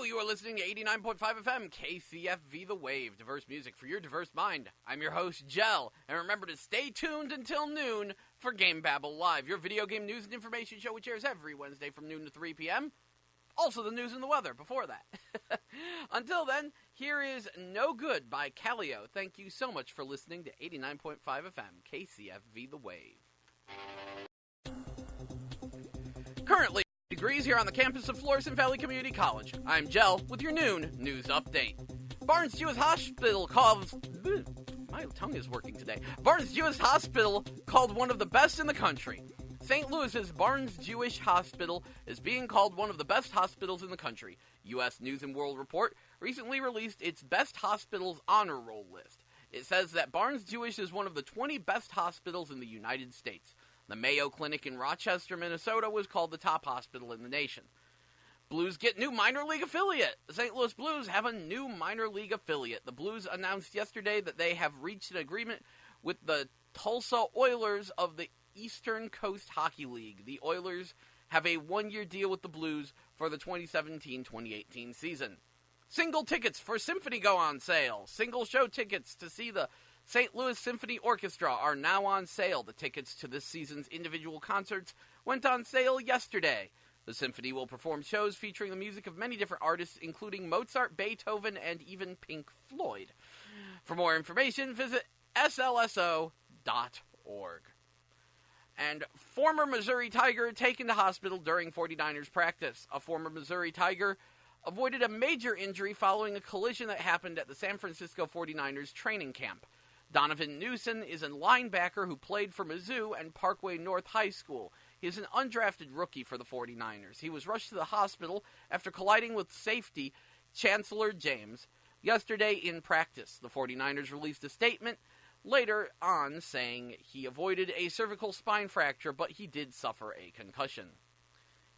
you are listening to 89.5 FM KCFV The Wave, diverse music for your diverse mind. I'm your host, Jell, and remember to stay tuned until noon for GameBabble Live, your video game news and information show which airs every Wednesday from noon to 3 p.m. Also the news and the weather before that. Until then, here is No Good by Calio. Thank you so much for listening to 89.5 FM KCFV The Wave. Currently, degrees here on the campus of Florissant Valley Community College. I'm Jell with your noon news update. Barnes Jewish Hospital calls... My tongue is working today. Barnes Jewish Hospital called one of the best in the country. St. Louis's Barnes Jewish Hospital is being called one of the best hospitals in the country. U.S. News & World Report recently released its Best Hospitals Honor Roll list. It says that Barnes Jewish is one of the 20 best hospitals in the United States. The Mayo Clinic in Rochester, Minnesota was called the top hospital in the nation. Blues get new minor league affiliate. The St. Louis Blues have a new minor league affiliate. The Blues announced yesterday that they have reached an agreement with the Tulsa Oilers of the Eastern Coast Hockey League. The Oilers have a one-year deal with the Blues for the 2017-2018 season. Single tickets for Symphony go on sale. Single show tickets to see the St. Louis Symphony Orchestra are now on sale. The tickets to this season's individual concerts went on sale yesterday. The Symphony will perform shows featuring the music of many different artists, including Mozart, Beethoven, and even Pink Floyd. For more information, visit slso.org. And former Missouri Tiger taken to hospital during 49ers practice. A former Missouri Tiger avoided a major injury following a collision that happened at the San Francisco 49ers training camp. Donovan Newson is a linebacker who played for Mizzou and Parkway North High School. He is an undrafted rookie for the 49ers. He was rushed to the hospital after colliding with safety Chancellor James yesterday in practice. The 49ers released a statement later on saying he avoided a cervical spine fracture, but he did suffer a concussion.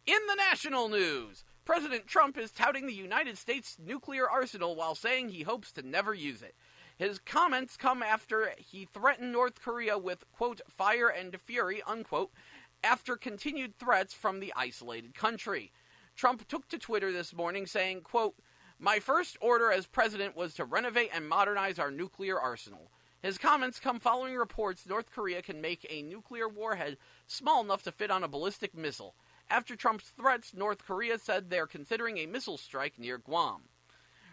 In the national news, President Trump is touting the United States nuclear arsenal while saying he hopes to never use it. His comments come after he threatened North Korea with, quote, fire and fury, unquote, after continued threats from the isolated country. Trump took to Twitter this morning saying, quote, my first order as president was to renovate and modernize our nuclear arsenal. His comments come following reports North Korea can make a nuclear warhead small enough to fit on a ballistic missile. After Trump's threats, North Korea said they're considering a missile strike near Guam.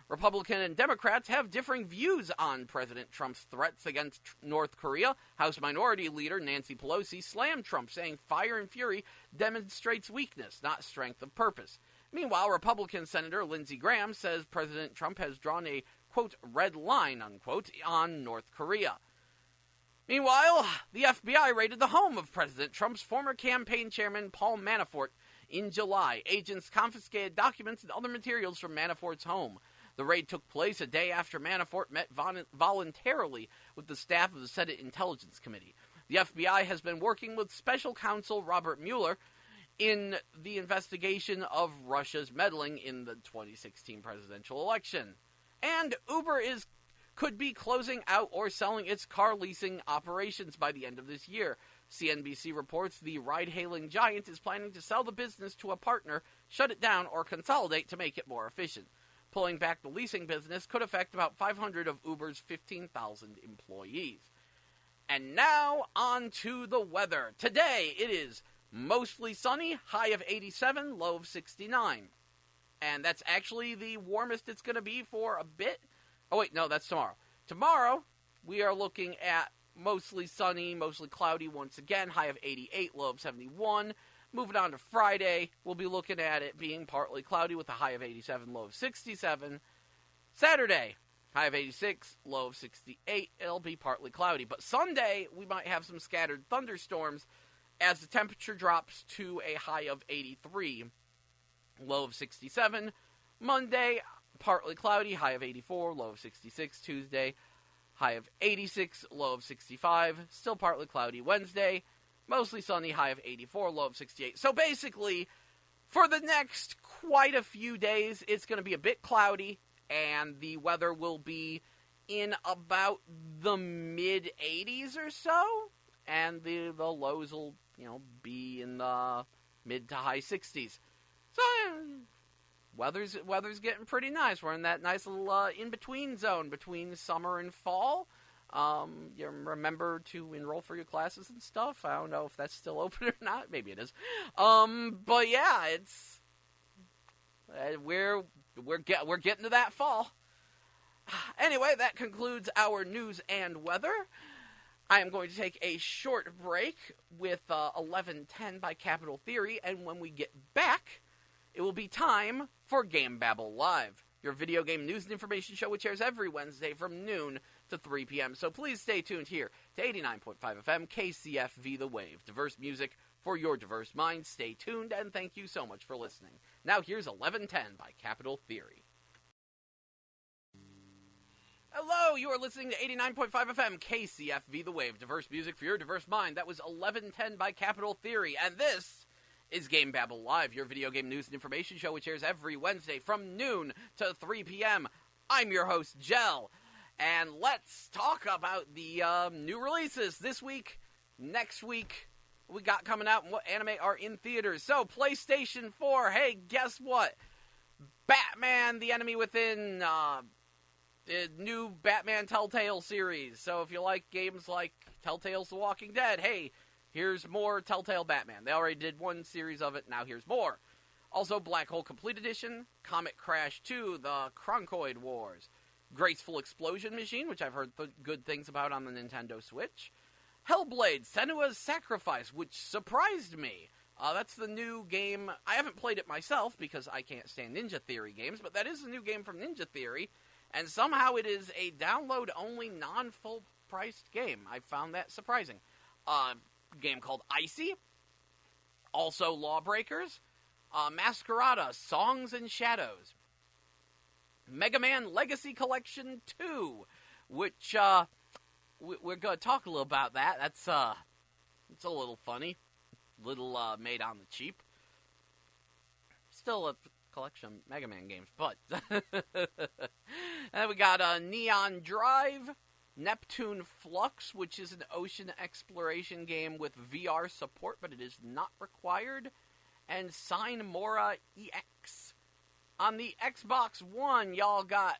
Republican and Democrats have differing views on President Trump's threats against North Korea. House Minority Leader Nancy Pelosi slammed Trump, saying fire and fury demonstrates weakness, not strength of purpose. Meanwhile, Republican Senator Lindsey Graham says President Trump has drawn a, quote, red line, unquote, on North Korea. Meanwhile, the FBI raided the home of President Trump's former campaign chairman Paul Manafort in July. Agents confiscated documents and other materials from Manafort's home. The raid took place a day after Manafort met voluntarily with the staff of the Senate Intelligence Committee. The FBI has been working with special counsel Robert Mueller in the investigation of Russia's meddling in the 2016 presidential election. And Uber could be closing out or selling its car leasing operations by the end of this year. CNBC reports the ride-hailing giant is planning to sell the business to a partner, shut it down, or consolidate to make it more efficient. Pulling back the leasing business could affect about 500 of Uber's 15,000 employees. And now, on to the weather. Today, it is mostly sunny, high of 87, low of 69. And that's actually the warmest it's going to be for a bit. Oh, wait, no, that's tomorrow. Tomorrow, we are looking at mostly sunny, mostly cloudy once again, high of 88, low of 71. Moving on to Friday, we'll be looking at it being partly cloudy with a high of 87, low of 67. Saturday, high of 86, low of 68. It'll be partly cloudy. But Sunday, we might have some scattered thunderstorms as the temperature drops to a high of 83, low of 67. Monday, partly cloudy, high of 84, low of 66. Tuesday, high of 86, low of 65. Still partly cloudy. Wednesday, mostly sunny, high of 84, low of 68. So basically, for the next quite a few days, it's going to be a bit cloudy, and the weather will be in about the mid-80s or so, and the lows will, be in the mid to high 60s. So, weather's getting pretty nice. We're in that nice little in-between zone between summer and fall. You remember to enroll for your classes and stuff. I don't know if that's still open or not. Maybe it is. But yeah, it's we're getting to that fall. Anyway, that concludes our news and weather. I am going to take a short break with 1110 by Capital Theory, and when we get back, it will be time for GameBabble Live, your video game news and information show which airs every Wednesday from noon to 3 p.m. So please stay tuned here to 89.5 FM KCFV The Wave. Diverse music for your diverse mind. Stay tuned, and thank you so much for listening. Now here's 1110 by Capital Theory. Hello, you are listening to 89.5 FM KCFV The Wave. Diverse music for your diverse mind. That was 1110 by Capital Theory, and this is GameBabble Live, your video game news and information show which airs every Wednesday from noon to 3 p.m. I'm your host, Jell, and let's talk about the new releases this week, next week, we got coming out, and what anime are in theaters. So, PlayStation 4, hey, guess what? Batman, the Enemy Within, the new Batman Telltale series. So if you like games like Telltale's The Walking Dead, hey, here's more Telltale Batman. They already did one series of it, now here's more. Also, Black Hole Complete Edition, Comet Crash 2, The Kronkoid Wars, Graceful Explosion Machine, which I've heard good things about on the Nintendo Switch, Hellblade, Senua's Sacrifice, which surprised me. That's the new game. I haven't played it myself because I can't stand Ninja Theory games, but that is a new game from Ninja Theory. And somehow it is a download-only, non-full-priced game. I found that surprising. Game called Icy. Also Lawbreakers. Masquerada, Songs and Shadows. Mega Man Legacy Collection 2, which, we're going to talk a little about that. That's, it's a little funny. Little, made on the cheap. Still a collection of Mega Man games, but and we got Neon Drive, Neptune Flux, which is an ocean exploration game with VR support, but it is not required, and Sign Mora EX. On the Xbox One, y'all got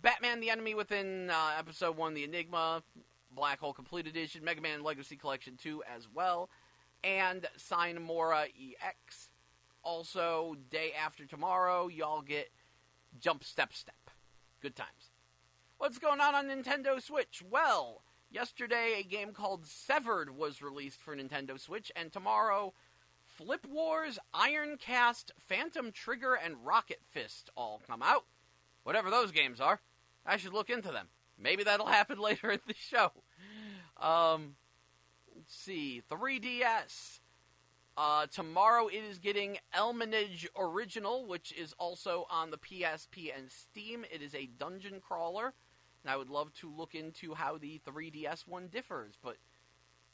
Batman the Enemy Within Episode 1, The Enigma, Black Hole Complete Edition, Mega Man Legacy Collection 2 as well, and Sign Mora EX. Also, day after tomorrow, y'all get Jump Step Step. Good times. What's going on Nintendo Switch? Well, yesterday a game called Severed was released for Nintendo Switch, and tomorrow, Flip Wars, Iron Cast, Phantom Trigger, and Rocket Fist all come out. Whatever those games are, I should look into them. Maybe that'll happen later in the show. Let's see, 3DS. Tomorrow it is getting Elmanage Original, which is also on the PSP and Steam. It is a dungeon crawler, and I would love to look into how the 3DS one differs, but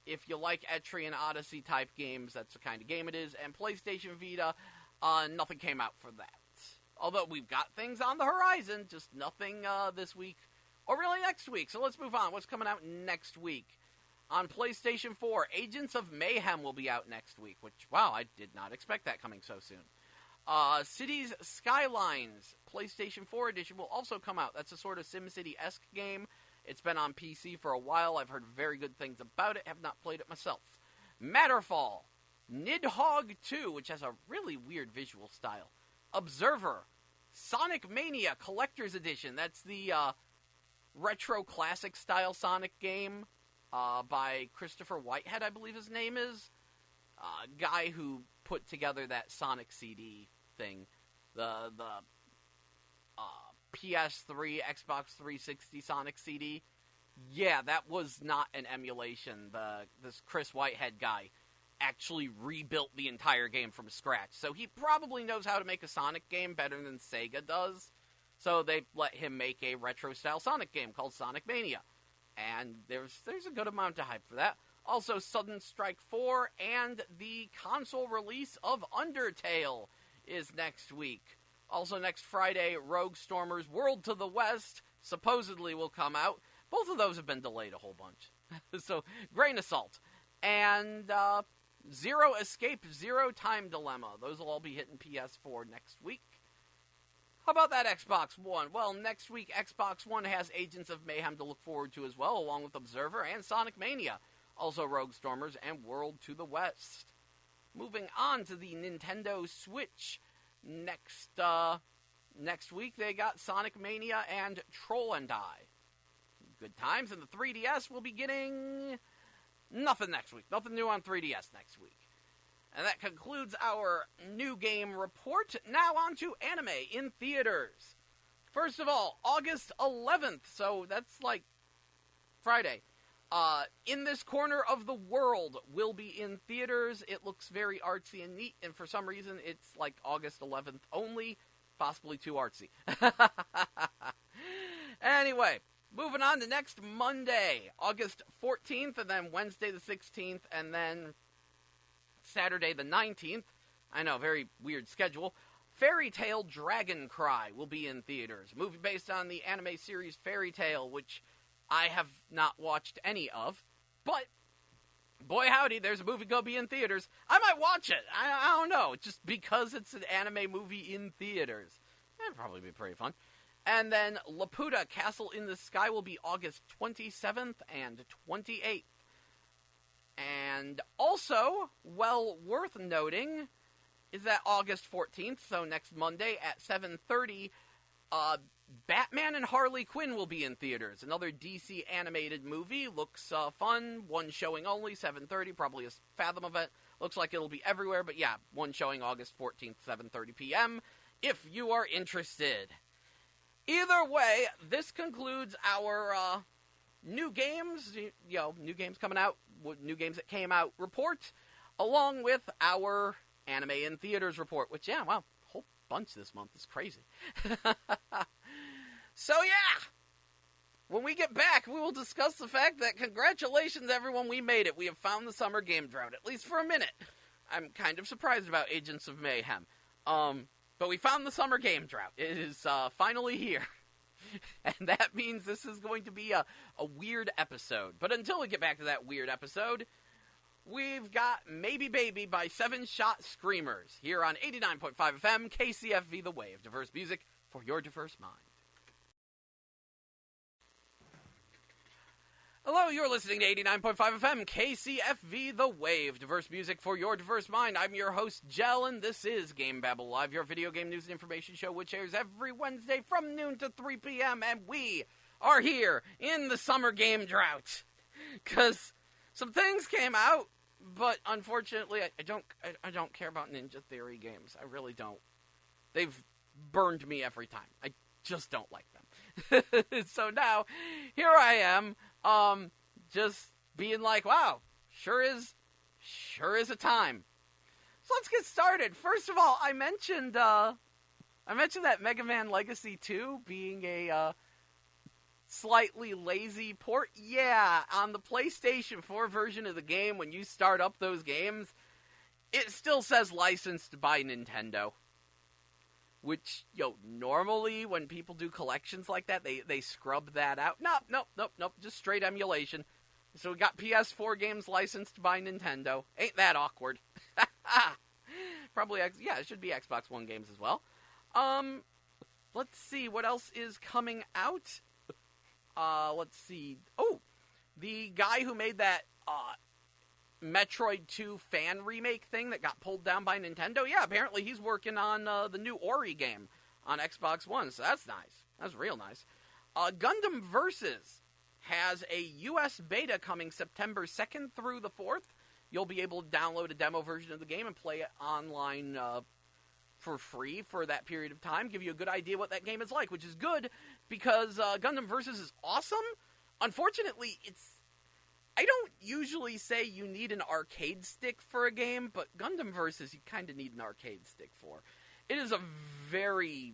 if you like Etrian Odyssey type games, that's the kind of game it is. And PlayStation Vita, nothing came out for that. Although we've got things on the horizon, just nothing this week, or really next week. So let's move on. What's coming out next week? On PlayStation 4, Agents of Mayhem will be out next week, which, wow, I did not expect that coming so soon. Cities Skylines, PlayStation 4 edition, will also come out. That's a sort of SimCity-esque game. It's been on PC for a while. I've heard very good things about it. Have not played it myself. Matterfall, Nidhogg 2, which has a really weird visual style. Observer, Sonic Mania Collector's Edition. That's the retro classic style Sonic game. By Christopher Whitehead, I believe his name is. Guy who put together that Sonic CD thing. The PS3, Xbox 360 Sonic CD. Yeah, that was not an emulation. This Chris Whitehead guy actually rebuilt the entire game from scratch. So he probably knows how to make a Sonic game better than Sega does. So they let him make a retro-style Sonic game called Sonic Mania. And there's a good amount of hype for that. Also, Sudden Strike 4 and the console release of Undertale is next week. Also, next Friday, Rogue Stormer's World to the West supposedly will come out. Both of those have been delayed a whole bunch. So, grain of salt. And Zero Escape, Zero Time Dilemma. Those will all be hitting PS4 next week. How about that Xbox One? Well, next week, Xbox One has Agents of Mayhem to look forward to as well, along with Observer and Sonic Mania. Also Rogue Stormers and World to the West. Moving on to the Nintendo Switch. Next week, they got Sonic Mania and Troll and I. Good times, and the 3DS will be getting nothing next week. Nothing new on 3DS next week. And that concludes our new game report. Now on to anime in theaters. First of all, August 11th, so that's like Friday. In This Corner of the World will be in theaters. It looks very artsy and neat, and for some reason it's like August 11th only, possibly too artsy. Anyway, moving on to next Monday, August 14th, and then Wednesday the 16th, and then Saturday the 19th. I know, very weird schedule. Fairy Tail Dragon Cry will be in theaters. Movie based on the anime series Fairy Tail, which I have not watched any of. But, boy howdy, there's a movie going to be in theaters. I might watch it. I don't know. Just because it's an anime movie in theaters. That'd probably be pretty fun. And then Laputa Castle in the Sky will be August 27th and 28th. And also, well worth noting, is that August 14th, so next Monday at 7:30, Batman and Harley Quinn will be in theaters. Another DC animated movie. Looks fun. One showing only, 7:30, probably a Fathom event. Looks like it'll be everywhere, but yeah, one showing August 14th, 7:30 p.m., if you are interested. Either way, this concludes our new games, new games coming out, new games that came out report, along with our anime in theaters report, which, yeah, wow, a whole bunch this month. It's crazy. So, yeah, when we get back, we will discuss the fact that, congratulations, everyone, we made it. We have found the summer game drought, at least for a minute. I'm kind of surprised about Agents of Mayhem. But we found the summer game drought. It is finally here. And that means this is going to be a weird episode. But until we get back to that weird episode, we've got Maybe Baby by 7 Shot Screamers here on 89.5 FM KCFV The Wave. Diverse music for your diverse mind. Hello, you're listening to 89.5 FM KCFV The Wave. Diverse music for your diverse mind. I'm your host, Jell, and this is GameBabble Live, your video game news and information show, which airs every Wednesday from noon to 3 p.m., and we are here in the summer game drought. Because some things came out, but unfortunately, I don't care about Ninja Theory games. I really don't. They've burned me every time. I just don't like them. So now, here I am, just being like, wow, sure is a time. So let's get started. First of all, I mentioned that Mega Man Legacy 2 being a slightly lazy port. Yeah, on the PlayStation 4 version of the game, when you start up those games, it still says licensed by Nintendo. Which, normally when people do collections like that, they scrub that out. Nope, just straight emulation. So we got PS4 games licensed by Nintendo. Ain't that awkward? Probably, it should be Xbox One games as well. Let's see, what else is coming out? Let's see. Oh, the guy who made that, Metroid 2 fan remake thing that got pulled down by Nintendo, yeah, apparently he's working on the new Ori game on Xbox One, so that's nice. That's real nice. Gundam Versus has a US beta coming September 2nd through the 4th. You'll be able to download a demo version of the game and play it online for free for that period of time, give you a good idea what that game is like, which is good because Gundam Versus is awesome. Unfortunately, I don't usually say you need an arcade stick for a game, but Gundam Versus you kind of need an arcade stick for. It is a very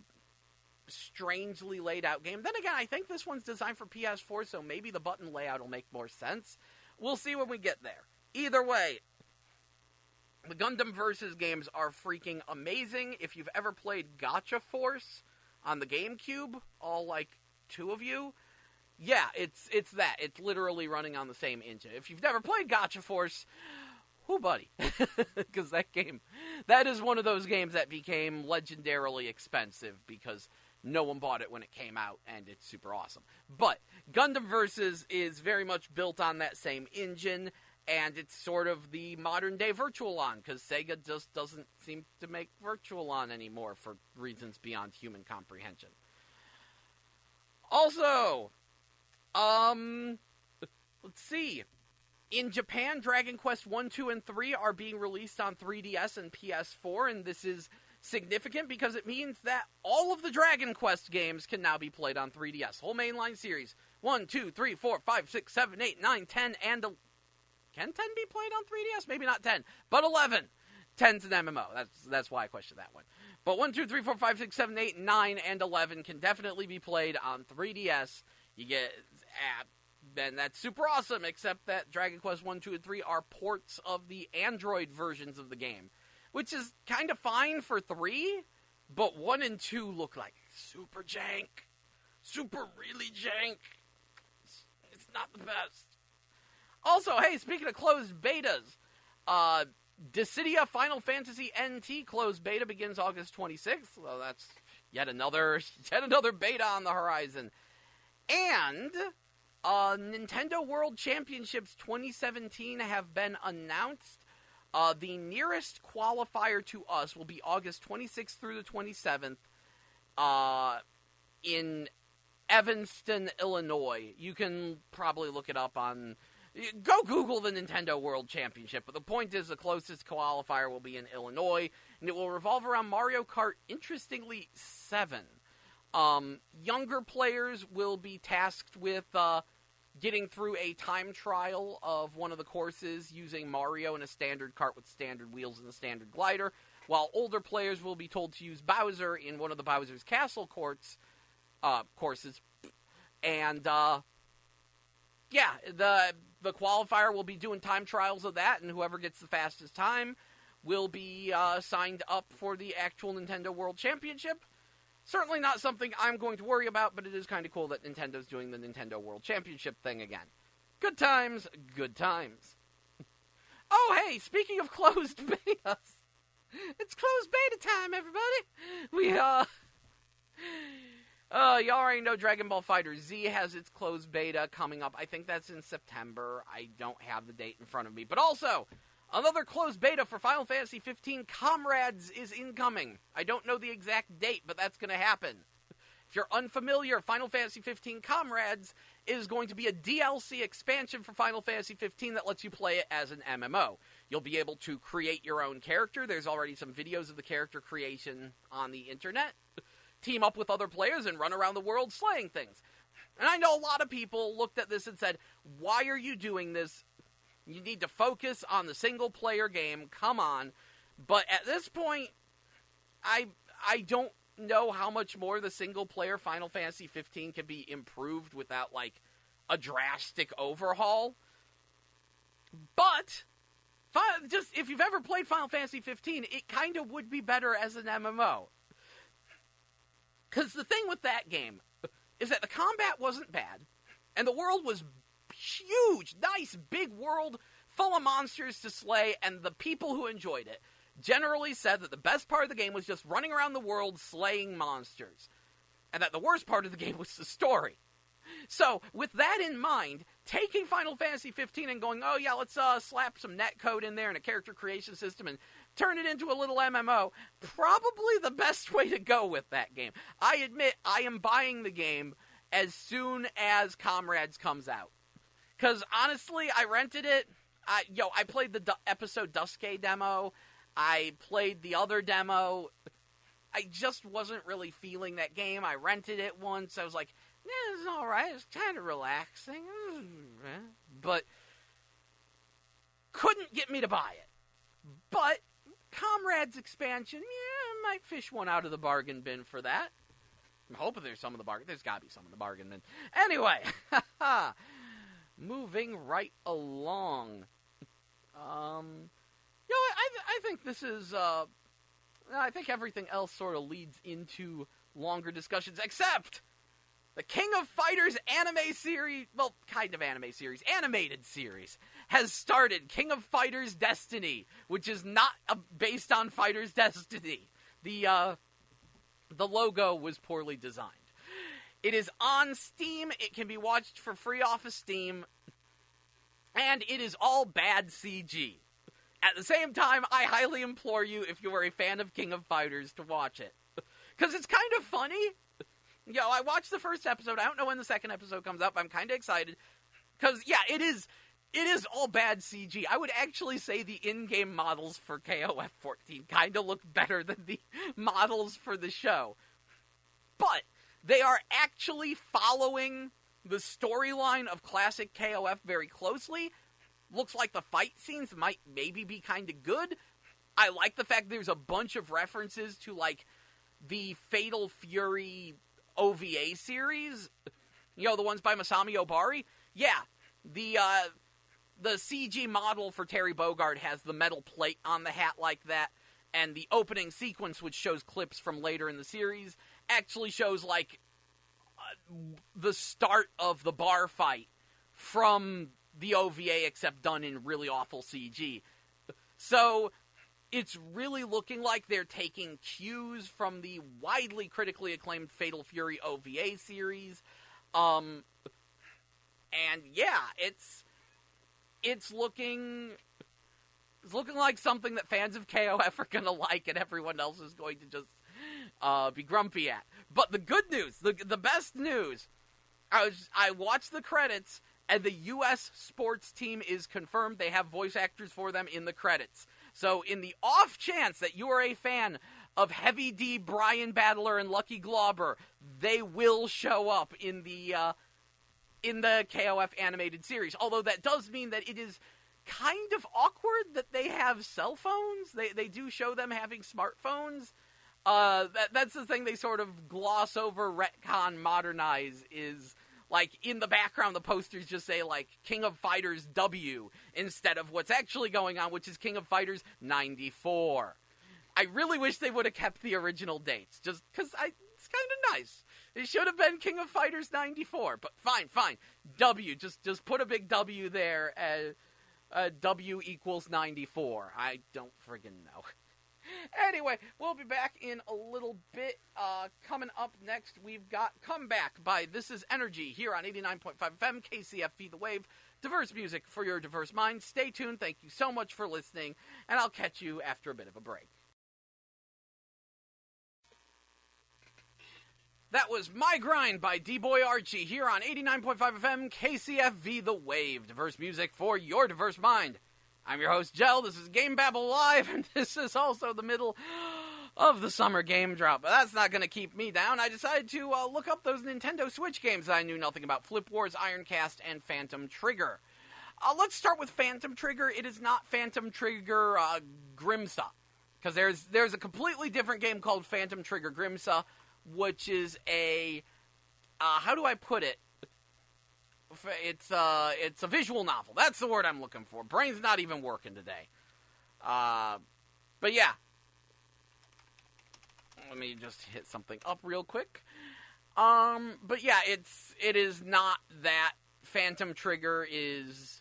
strangely laid out game. Then again, I think this one's designed for PS4, so maybe the button layout will make more sense. We'll see when we get there. Either way, the Gundam Versus games are freaking amazing. If you've ever played Gotcha Force on the GameCube, all like 2 of you, yeah, it's that. It's literally running on the same engine. If you've never played Gotcha Force, whoo, buddy. Because that is one of those games that became legendarily expensive because no one bought it when it came out, and it's super awesome. But Gundam Versus is very much built on that same engine, and it's sort of the modern-day Virtual-On, because Sega just doesn't seem to make Virtual-On anymore for reasons beyond human comprehension. Also, let's see. In Japan, Dragon Quest 1, 2, and 3 are being released on 3DS and PS4, and this is significant because it means that all of the Dragon Quest games can now be played on 3DS. Whole mainline series. 1, 2, 3, 4, 5, 6, 7, 8, 9, 10, and... Can 10 be played on 3DS? Maybe not 10, but 11. 10's an MMO. That's why I questioned that one. But 1, 2, 3, 4, 5, 6, 7, 8, 9, and 11 can definitely be played on 3DS. You get... And that's super awesome, except that Dragon Quest 1, 2, and 3 are ports of the Android versions of the game, which is kind of fine for 3, but 1 and 2 look like super jank. Super really jank. It's not the best. Also, hey, speaking of closed betas, Dissidia Final Fantasy NT closed beta begins August 26th. Well, that's yet another beta on the horizon. And... Nintendo World Championships 2017 have been announced. The nearest qualifier to us will be August 26th through the 27th in Evanston, Illinois. You can probably look it up on... Go Google the Nintendo World Championship, but the point is the closest qualifier will be in Illinois, and it will revolve around Mario Kart, interestingly, 7. Younger players will be tasked with getting through a time trial of one of the courses using Mario in a standard kart with standard wheels and a standard glider, while older players will be told to use Bowser in one of the Bowser's Castle courses. And, the qualifier will be doing time trials of that, and whoever gets the fastest time will be signed up for the actual Nintendo World Championship. Certainly not something I'm going to worry about, but it is kind of cool that Nintendo's doing the Nintendo World Championship thing again. Good times, good times. Oh, hey, speaking of closed betas, it's closed beta time, everybody. You already know Dragon Ball FighterZ has its closed beta coming up. I think that's in September. I don't have the date in front of me. But also... another closed beta for Final Fantasy XV Comrades is incoming. I don't know the exact date, but that's going to happen. If you're unfamiliar, Final Fantasy XV Comrades is going to be a DLC expansion for Final Fantasy XV that lets you play it as an MMO. You'll be able to create your own character. There's already some videos of the character creation on the internet. Team up with other players and run around the world slaying things. And I know a lot of people looked at this and said, why are you doing this? You need to focus on the single-player game. Come on. But at this point, I don't know how much more the single-player Final Fantasy 15 can be improved without, like, a drastic overhaul. But, just if you've ever played Final Fantasy 15, it kind of would be better as an MMO. Because the thing with that game is that the combat wasn't bad, and the world was huge, nice, big world full of monsters to slay, and the people who enjoyed it generally said that the best part of the game was just running around the world slaying monsters, and that the worst part of the game was the story. So, with that in mind, taking Final Fantasy 15 and going, oh yeah, let's slap some netcode in there and a character creation system and turn it into a little MMO, probably the best way to go with that game. I admit, I am buying the game as soon as Comrades comes out. Because, honestly, I rented it. I played the episode Duske demo. I played the other demo. I just wasn't really feeling that game. I rented it once. I was like, yeah, it's alright. It's kind of relaxing. But couldn't get me to buy it. But Comrades expansion, I might fish one out of the bargain bin for that. I'm hoping there's some in the bargain. There's got to be some in the bargain bin. Anyway, moving right along. I think this is, I think everything else sort of leads into longer discussions, except The King of Fighters anime series, well, kind of anime series, animated series, has started. King of Fighters Destiny, which is not based on Fighters Destiny. The logo was poorly designed. It is on Steam. It can be watched for free off of Steam. And it is all bad CG. At the same time, I highly implore you, if you are a fan of King of Fighters, to watch it. Because it's kind of funny. I watched the first episode. I don't know when the second episode comes up. I'm kind of excited. Because, yeah, it is all bad CG. I would actually say the in-game models for KOF 14 kind of look better than the models for the show. But they are actually following the storyline of classic KOF very closely. Looks like the fight scenes might maybe be kind of good. I like the fact there's a bunch of references to, like, the Fatal Fury OVA series. The ones by Masami Obari. Yeah, the CG model for Terry Bogard has the metal plate on the hat like that, and the opening sequence, which shows clips from later in the series, actually shows, like, the start of the bar fight from the OVA, except done in really awful CG. So it's really looking like they're taking cues from the widely critically acclaimed Fatal Fury OVA series. And yeah, it's looking like something that fans of KOF are going to like and everyone else is going to just be grumpy at. But the good news, the best news, I watched the credits, and the U.S. sports team is confirmed. They have voice actors for them in the credits. So in the off chance that you are a fan of Heavy D, Brian Battler, and Lucky Glauber, they will show up in the KOF animated series. Although that does mean that it is kind of awkward that they have cell phones. They do show them having smartphones. That's the thing they sort of gloss over, retcon, modernize, is, like, in the background the posters just say, like, King of Fighters W instead of what's actually going on, which is King of Fighters 94. I really wish they would have kept the original dates, just because it's kind of nice. It should have been King of Fighters 94, but fine. W, just put a big W there, W equals 94. I don't friggin' know. Anyway, we'll be back in a little bit. Coming up next, we've got Comeback by This Is Energy here on 89.5 FM KCFV The Wave. Diverse music for your diverse mind. Stay tuned. Thank you so much for listening, and I'll catch you after a bit of a break. That was My Grind by D-Boy Archie here on 89.5 FM KCFV The Wave. Diverse music for your diverse mind. I'm your host, Jell. This is GameBabble Live, and this is also the middle of the summer game drop. But that's not going to keep me down. I decided to look up those Nintendo Switch games that I knew nothing about. Flip Wars, Ironcast, and Phantom Trigger. Let's start with Phantom Trigger. It is not Phantom Trigger Grimsa, because there's a completely different game called Phantom Trigger Grimsa, which is a, how do I put it? It's a visual novel. That's the word I'm looking for. Brain's not even working today. But yeah. Let me just hit something up real quick. But yeah, it is not that. Phantom Trigger is...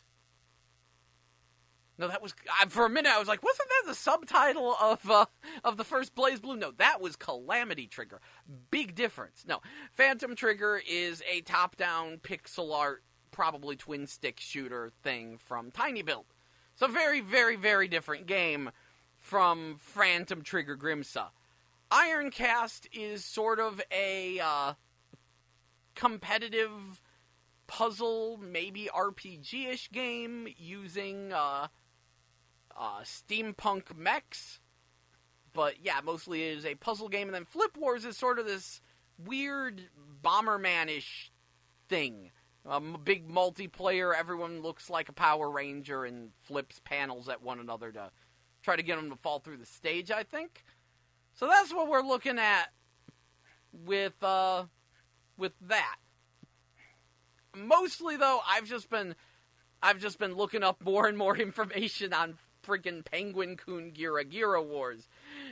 No, that was... For a minute, I was like, wasn't that the subtitle of the first BlazBlue? No, that was Calamity Trigger. Big difference. No, Phantom Trigger is a top-down pixel art, probably twin-stick shooter thing from Tiny Build. So very, very, very different game from Phantom Trigger Grimsa. Ironcast is sort of a competitive puzzle, maybe RPG-ish game using steampunk mechs. But yeah, mostly it is a puzzle game. And then Flip Wars is sort of this weird Bomberman-ish thing. Big multiplayer, everyone looks like a Power Ranger and flips panels at one another to try to get them to fall through the stage, I think. So that's what we're looking at with that. Mostly, though, I've just been looking up more and more information on freaking Penguin Kun Gira Wars,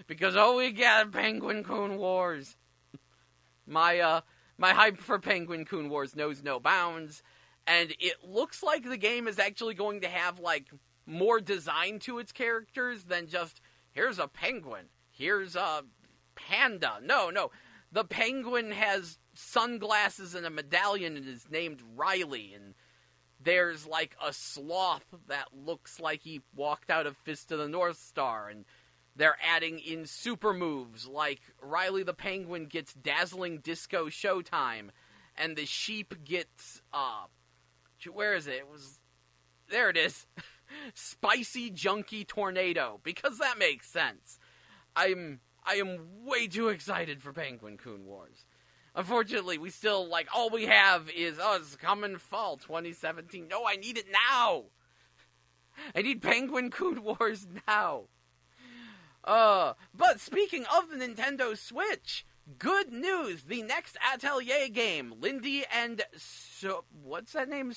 because we got Penguin Kun Wars. My My hype for Penguin-Kun Wars knows no bounds, and it looks like the game is actually going to have, like, more design to its characters than just, here's a penguin, here's a panda. No. The penguin has sunglasses and a medallion and is named Riley, and there's, like, a sloth that looks like he walked out of Fist of the North Star, and they're adding in super moves, like Riley the penguin gets dazzling disco showtime, and the sheep gets, where is it? There it is. Spicy junky tornado, because that makes sense. I am way too excited for Penguin-Kun Wars. Unfortunately, we still, like, all we have is, it's coming fall 2017. No, I need it now! I need Penguin-Kun Wars now. But speaking of the Nintendo Switch, good news! The next Atelier game, Lindy and what's that name?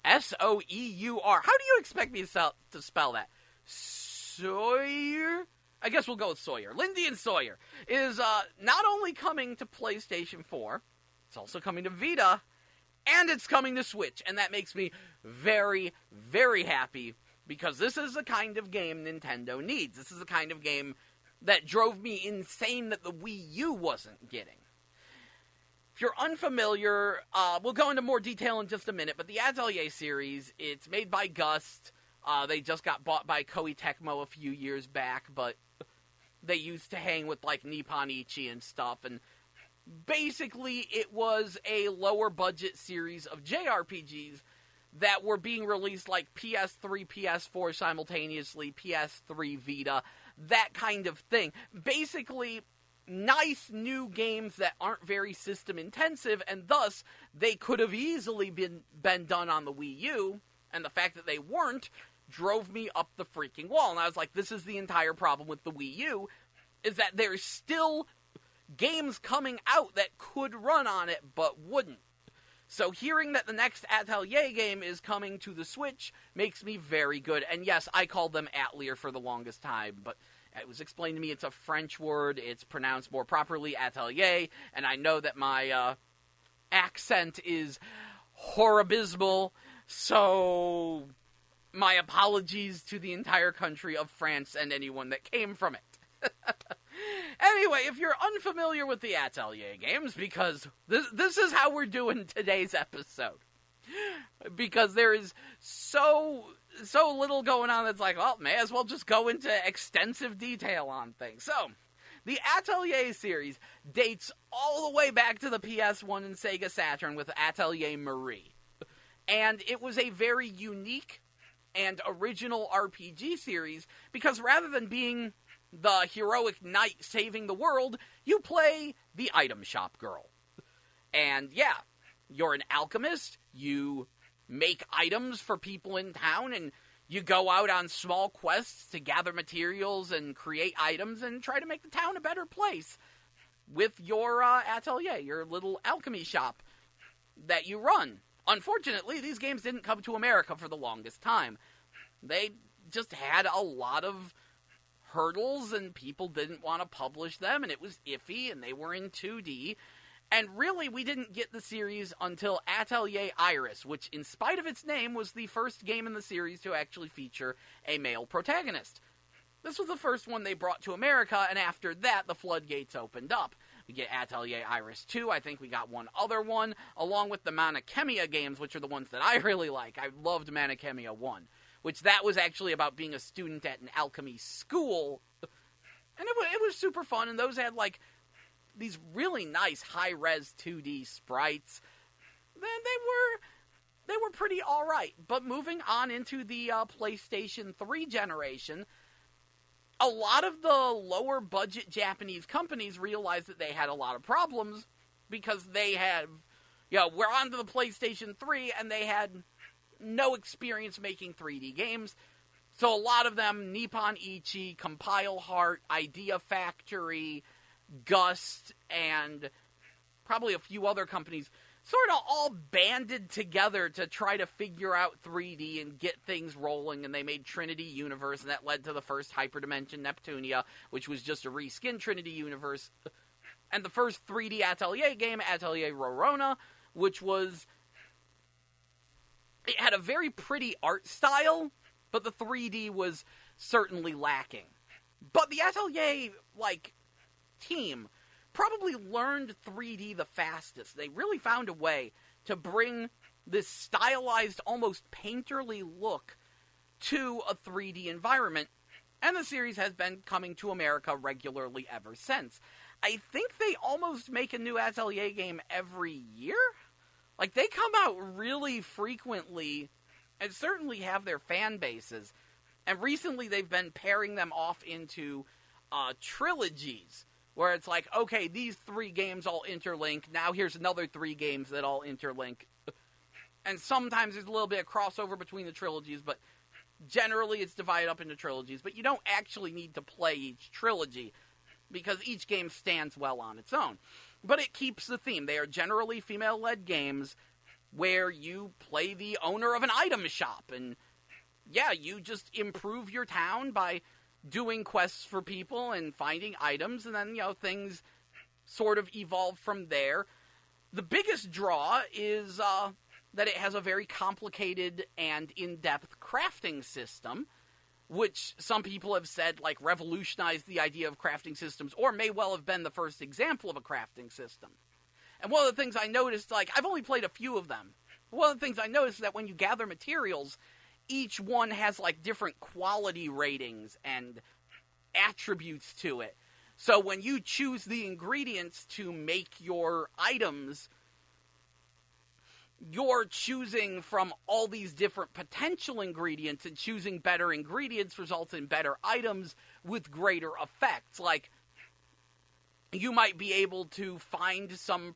S-O-E-U-R. How do you expect me to spell that? Sawyer? I guess we'll go with Sawyer. Lindy and Sawyer is not only coming to PlayStation 4, it's also coming to Vita, and it's coming to Switch. And that makes me very, very happy, because this is the kind of game Nintendo needs. This is the kind of game that drove me insane that the Wii U wasn't getting. If you're unfamiliar, we'll go into more detail in just a minute, but the Atelier series, it's made by Gust. They just got bought by Koei Tecmo a few years back, but they used to hang with, like, Nippon Ichi and stuff, and basically it was a lower-budget series of JRPGs that were being released, like, PS3, PS4 simultaneously, PS3 Vita, that kind of thing. Basically, nice new games that aren't very system-intensive, and thus, they could have easily been done on the Wii U, and the fact that they weren't drove me up the freaking wall. And I was like, this is the entire problem with the Wii U, is that there's still games coming out that could run on it, but wouldn't. So hearing that the next Atelier game is coming to the Switch makes me very good. And yes, I called them Atelier for the longest time, but it was explained to me it's a French word, it's pronounced more properly Atelier, and I know that my accent is horribismal, so my apologies to the entire country of France and anyone that came from it. Anyway, if you're unfamiliar with the Atelier games, because this is how we're doing today's episode, because there is so little going on that's like, well, may as well just go into extensive detail on things. So, the Atelier series dates all the way back to the PS1 and Sega Saturn with Atelier Marie. And it was a very unique and original RPG series, because rather than being the heroic knight saving the world, you play the item shop girl. And yeah, you're an alchemist, you make items for people in town, and you go out on small quests to gather materials and create items and try to make the town a better place with your atelier, your little alchemy shop that you run. Unfortunately, these games didn't come to America for the longest time. They just had a lot of hurdles, and people didn't want to publish them, and it was iffy, and they were in 2D. And really, we didn't get the series until Atelier Iris, which, in spite of its name, was the first game in the series to actually feature a male protagonist. This was the first one they brought to America, and after that, the floodgates opened up. We get Atelier Iris 2, I think we got one other one, along with the Manakemia games, which are the ones that I really like. I loved Manakemia 1, which that was actually about being a student at an alchemy school, and it was super fun, and those had, like, these really nice high-res 2D sprites. They were pretty alright. But moving on into the PlayStation 3 generation, a lot of the lower-budget Japanese companies realized that they had a lot of problems because they had, we're on to the PlayStation 3, and they had no experience making 3D games. So a lot of them, Nippon Ichi, Compile Heart, Idea Factory, Gust, and probably a few other companies sort of all banded together to try to figure out 3D and get things rolling, and they made Trinity Universe, and that led to the first Hyperdimension Neptunia, which was just a reskin Trinity Universe. And the first 3D Atelier game, Atelier Rorona, which was... It had a very pretty art style, but the 3D was certainly lacking. But the Atelier, team probably learned 3D the fastest. They really found a way to bring this stylized, almost painterly look to a 3D environment, and the series has been coming to America regularly ever since. I think they almost make a new Atelier game every year? They come out really frequently, and certainly have their fan bases, and recently they've been pairing them off into trilogies, where it's okay, these 3 games all interlink, now here's another 3 games that all interlink. And sometimes there's a little bit of crossover between the trilogies, but generally it's divided up into trilogies. But you don't actually need to play each trilogy, because each game stands well on its own. But it keeps the theme. They are generally female-led games where you play the owner of an item shop, and yeah, you just improve your town by doing quests for people and finding items, and then, things sort of evolve from there. The biggest draw is that it has a very complicated and in-depth crafting system, which some people have said, revolutionized the idea of crafting systems, or may well have been the first example of a crafting system. And one of the things I noticed, I've only played a few of them. One of the things I noticed is that when you gather materials, each one has, different quality ratings and attributes to it. So when you choose the ingredients to make your items, you're choosing from all these different potential ingredients, and choosing better ingredients results in better items with greater effects. You might be able to find some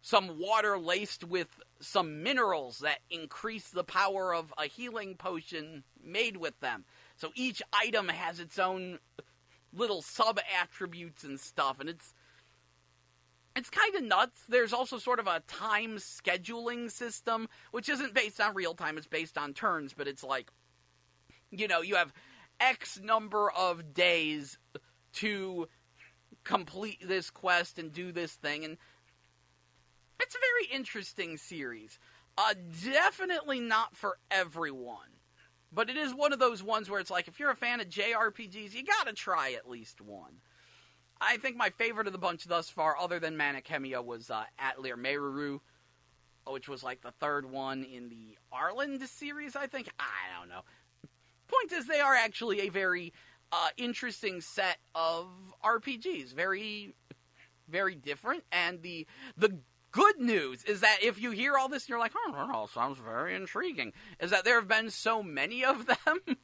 some water laced with some minerals that increase the power of a healing potion made with them. So each item has its own little sub-attributes and stuff, and it's kind of nuts. There's also sort of a time scheduling system, which isn't based on real time, it's based on turns, but it's you have X number of days to complete this quest and do this thing, and it's a very interesting series. Definitely not for everyone, but it is one of those ones where it's if you're a fan of JRPGs, you gotta try at least one. I think my favorite of the bunch thus far, other than Manic Hemia, was Atelier Meruru, which was the third one in the Arland series, I think. I don't know. Point is, they are actually a very interesting set of RPGs. Very, very different. And the good news is that if you hear all this and you're oh, sounds very intriguing, is that there have been so many of them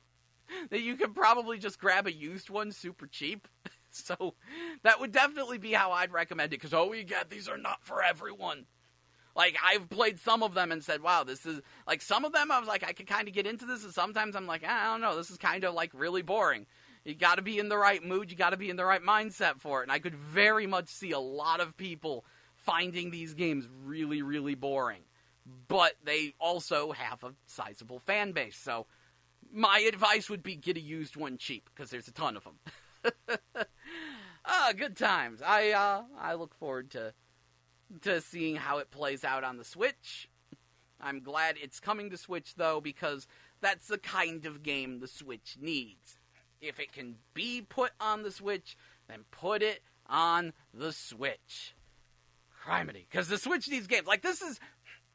that you could probably just grab a used one super cheap. So that would definitely be how I'd recommend it, because, these are not for everyone. I've played some of them and said, wow, this is, some of them I was I could kind of get into this, and sometimes I'm I don't know, this is kind of, really boring. You gotta be in the right mood, you gotta be in the right mindset for it, and I could very much see a lot of people finding these games really, really boring. But they also have a sizable fan base, so my advice would be get a used one cheap, because there's a ton of them. Good times. I look forward to seeing how it plays out on the Switch. I'm glad it's coming to Switch, though, because that's the kind of game the Switch needs. If it can be put on the Switch, then put it on the Switch. Criminy. Because the Switch needs games. This is...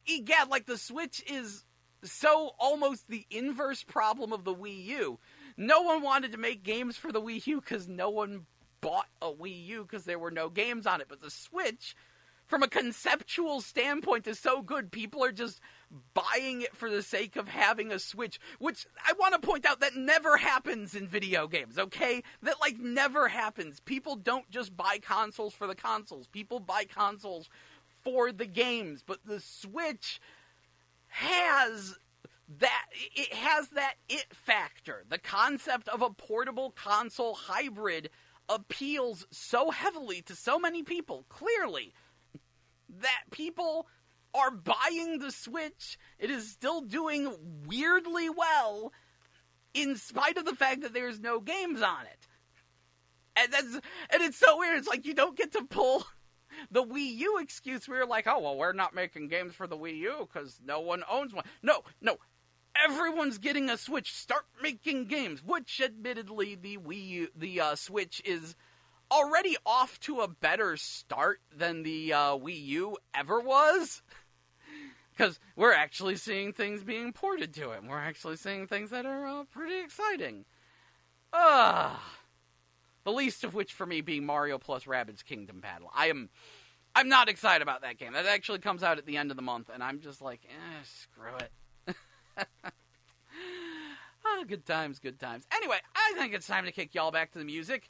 Egad, the Switch is so almost the inverse problem of the Wii U. No one wanted to make games for the Wii U because no one bought a Wii U because there were no games on it. But the Switch, from a conceptual standpoint, is so good. People are just buying it for the sake of having a Switch, which I want to point out that never happens in video games, okay? That, never happens. People don't just buy consoles for the consoles. People buy consoles for the games. But the Switch has that it factor. The concept of a portable console hybrid appeals so heavily to so many people, clearly, that people are buying the Switch. It is still doing weirdly well, in spite of the fact that there's no games on it. And it's so weird. It's like you don't get to pull the Wii U excuse. We were like, oh, well, we're not making games for the Wii U because no one owns one. No. Everyone's getting a Switch. Start making games. Which, admittedly, the Switch is already off to a better start than the Wii U ever was. Because we're actually seeing things being ported to it. We're actually seeing things that are pretty exciting. The least of which for me being Mario plus Rabbids Kingdom Battle. I'm not excited about that game. That actually comes out at the end of the month, and I'm just like, screw it. Good times. Anyway, I think it's time to kick y'all back to the music.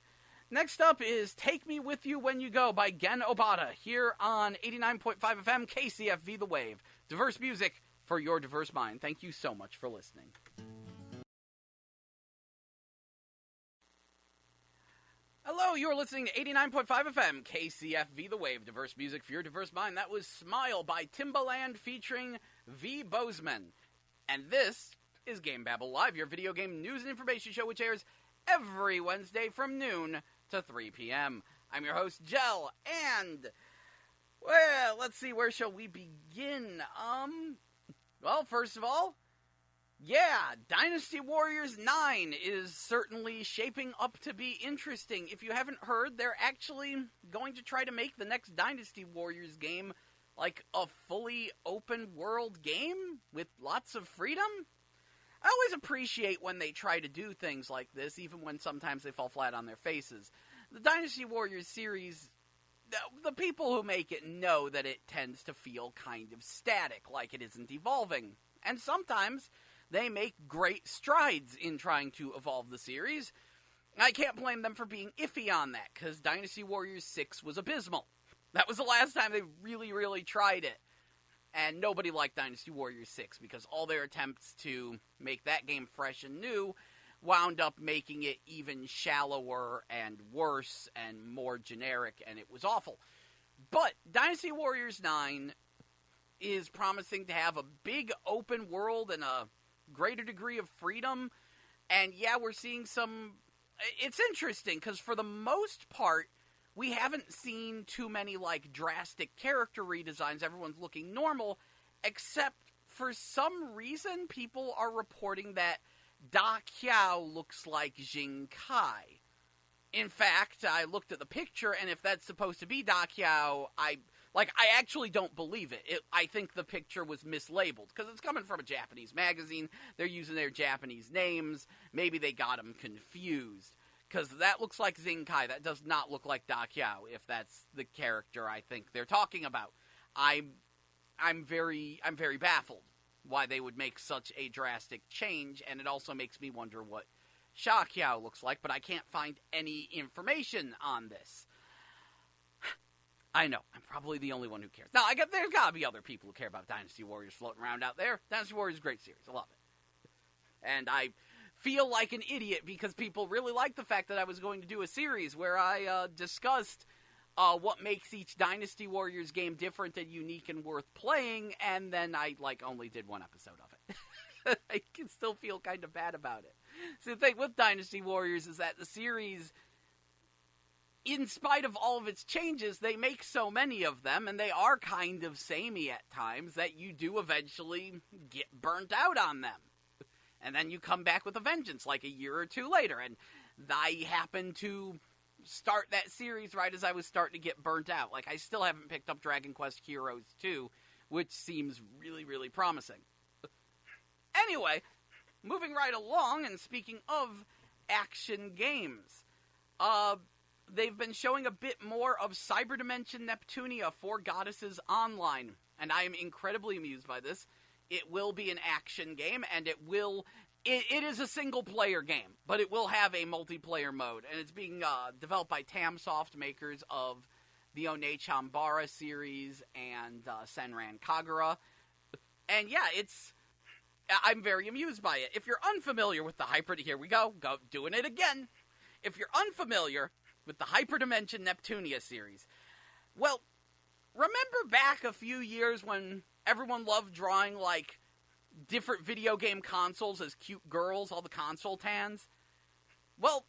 Next up is Take Me With You When You Go by Gen Obata, here on 89.5 FM KCFV The Wave. Diverse music for your diverse mind. Thank you so much for listening. Hello, you're listening to 89.5 FM KCFV The Wave. Diverse music for your diverse mind. That was Smile by Timbaland featuring V. Bozeman. And this is GameBabble Live, your video game news and information show, which airs every Wednesday from noon to 3 p.m. I'm your host, Jell, and, well, let's see, where shall we begin? Well, first of all, yeah, Dynasty Warriors 9 is certainly shaping up to be interesting. If you haven't heard, they're actually going to try to make the next Dynasty Warriors game like a fully open world game with lots of freedom. I always appreciate when they try to do things like this, even when sometimes they fall flat on their faces. The Dynasty Warriors series, the people who make it know that it tends to feel kind of static, like it isn't evolving. And sometimes they make great strides in trying to evolve the series. I can't blame them for being iffy on that, because Dynasty Warriors 6 was abysmal. That was the last time they really tried it. And nobody liked Dynasty Warriors 6, because all their attempts to make that game fresh and new wound up making it even shallower and worse and more generic, and it was awful. But Dynasty Warriors 9 is promising to have a big open world and a greater degree of freedom. And yeah, we're seeing some... It's interesting, because for the most part, we haven't seen too many, like, drastic character redesigns. Everyone's looking normal, except for some reason, people are reporting that Da Qiao looks like Jing Kai. In fact, I looked at the picture, and if that's supposed to be Da Qiao, I actually don't believe it. I think the picture was mislabeled, because it's coming from a Japanese magazine. They're using their Japanese names. Maybe they got them confused. Because that looks like Jing Kai. That does not look like Da Qiao, if that's the character I think they're talking about. I'm very baffled why they would make such a drastic change, and it also makes me wonder what Sha Qiao looks like, but I can't find any information on this. I know, I'm probably the only one who cares. Now, there's gotta be other people who care about Dynasty Warriors floating around out there. Dynasty Warriors is a great series. I love it. And I feel like an idiot because people really like the fact that I was going to do a series where I discussed what makes each Dynasty Warriors game different and unique and worth playing, and then I only did one episode of it. I can still feel kind of bad about it. So the thing with Dynasty Warriors is that the series, in spite of all of its changes, they make so many of them, and they are kind of samey at times, that you do eventually get burnt out on them. And then you come back with a vengeance, like a year or two later. And I happened to start that series right as I was starting to get burnt out. Like, I still haven't picked up Dragon Quest Heroes 2, which seems really promising. Anyway, moving right along, and speaking of action games, they've been showing a bit more of Cyber Dimension Neptunia for Goddesses Online. And I am incredibly amused by this. It will be an action game, and it is a single-player game, but it will have a multiplayer mode, and it's being developed by Tamsoft, makers of the Onei-Chanbara series and Senran Kagura. And yeah, I'm very amused by it. If you're unfamiliar with the here we go, doing it again. If you're unfamiliar with the Hyperdimension Neptunia series, well, remember back a few years when everyone loved drawing, like, different video game consoles as cute girls, all the console tans? Well,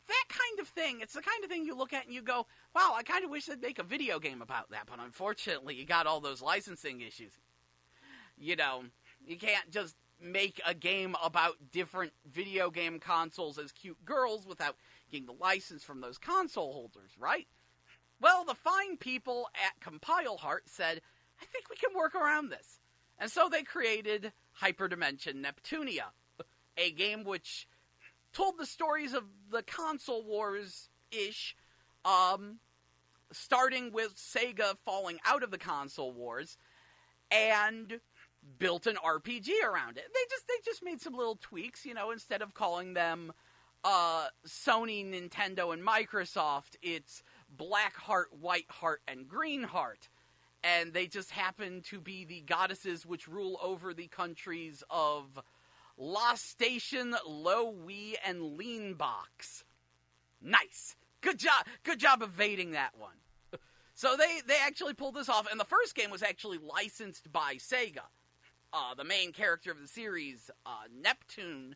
that kind of thing, it's the kind of thing you look at and you go, wow, I kind of wish they'd make a video game about that, but unfortunately, you got all those licensing issues. You know, you can't just make a game about different video game consoles as cute girls without getting the license from those console holders, right? Well, the fine people at Compile Heart said, I think we can work around this. And so they created Hyperdimension Neptunia, a game which told the stories of the console wars-ish, starting with Sega falling out of the console wars, and built an RPG around it. They just made some little tweaks, you know, instead of calling them Sony, Nintendo, and Microsoft, it's Black Heart, White Heart, and Green Heart. And they just happen to be the goddesses which rule over the countries of Lost Station, Low Wii, and Lean Box. Nice. Good job evading that one. So they actually pulled this off, and the first game was actually licensed by Sega. The main character of the series, Neptune,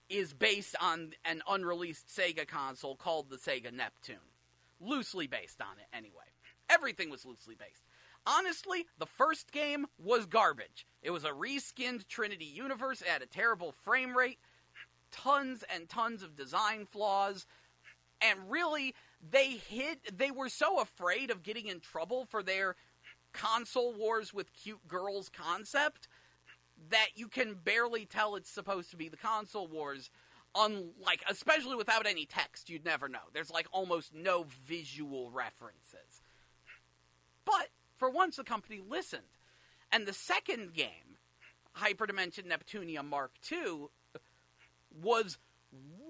is based on an unreleased Sega console called the Sega Neptune. Loosely based on it, anyway. Everything was loosely based. Honestly, the first game was garbage. It was a reskinned Trinity universe. It had a terrible frame rate, tons and tons of design flaws, and really, they were so afraid of getting in trouble for their console wars with cute girls concept that you can barely tell it's supposed to be the console wars, especially without any text, you'd never know. There's almost no visual references. But for once, the company listened. And the second game, Hyperdimension Neptunia Mark II, was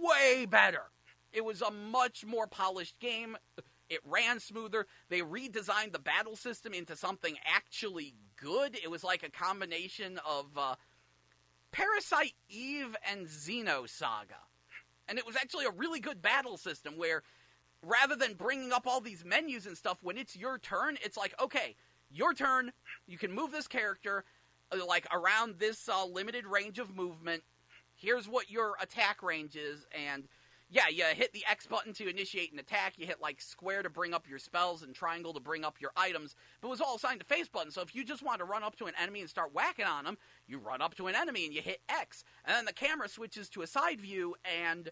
way better. It was a much more polished game. It ran smoother. They redesigned the battle system into something actually good. It was like a combination of Parasite Eve and Xenosaga. And it was actually a really good battle system where rather than bringing up all these menus and stuff, when it's your turn, it's like, okay, your turn, you can move this character, around this limited range of movement. Here's what your attack range is, and yeah, you hit the X button to initiate an attack, you hit, square to bring up your spells, and triangle to bring up your items, but it was all assigned to face buttons, so if you just want to run up to an enemy and start whacking on them, you run up to an enemy and you hit X, and then the camera switches to a side view, and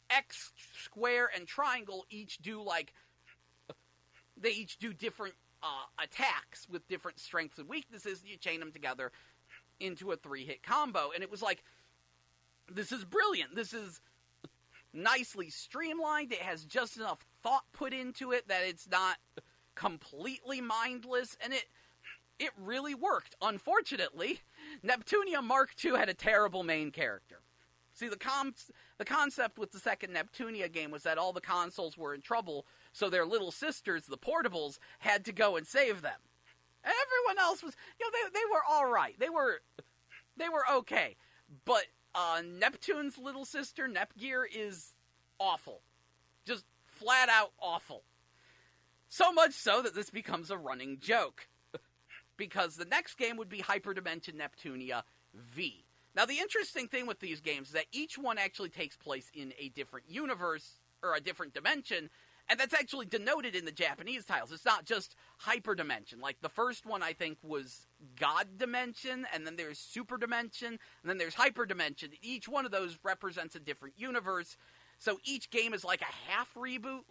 X, square, and triangle each do, they each do different attacks with different strengths and weaknesses, and you chain them together into a 3-hit combo, and it was this is brilliant, this is nicely streamlined, it has just enough thought put into it that it's not completely mindless, and it really worked. Unfortunately, Neptunia Mark II had a terrible main character. See, the concept with the second Neptunia game was that all the consoles were in trouble, so their little sisters, the portables, had to go and save them. And everyone else was, they were alright. They were okay. But Neptune's little sister, Nepgear, is awful. Just flat out awful. So much so that this becomes a running joke. Because the next game would be Hyperdimension Neptunia V. Now, the interesting thing with these games is that each one actually takes place in a different universe, or a different dimension, and that's actually denoted in the Japanese titles. It's not just Hyperdimension. The first one, I think, was God Dimension, and then there's Super Dimension, and then there's Hyperdimension. Each one of those represents a different universe, so each game is like a half reboot.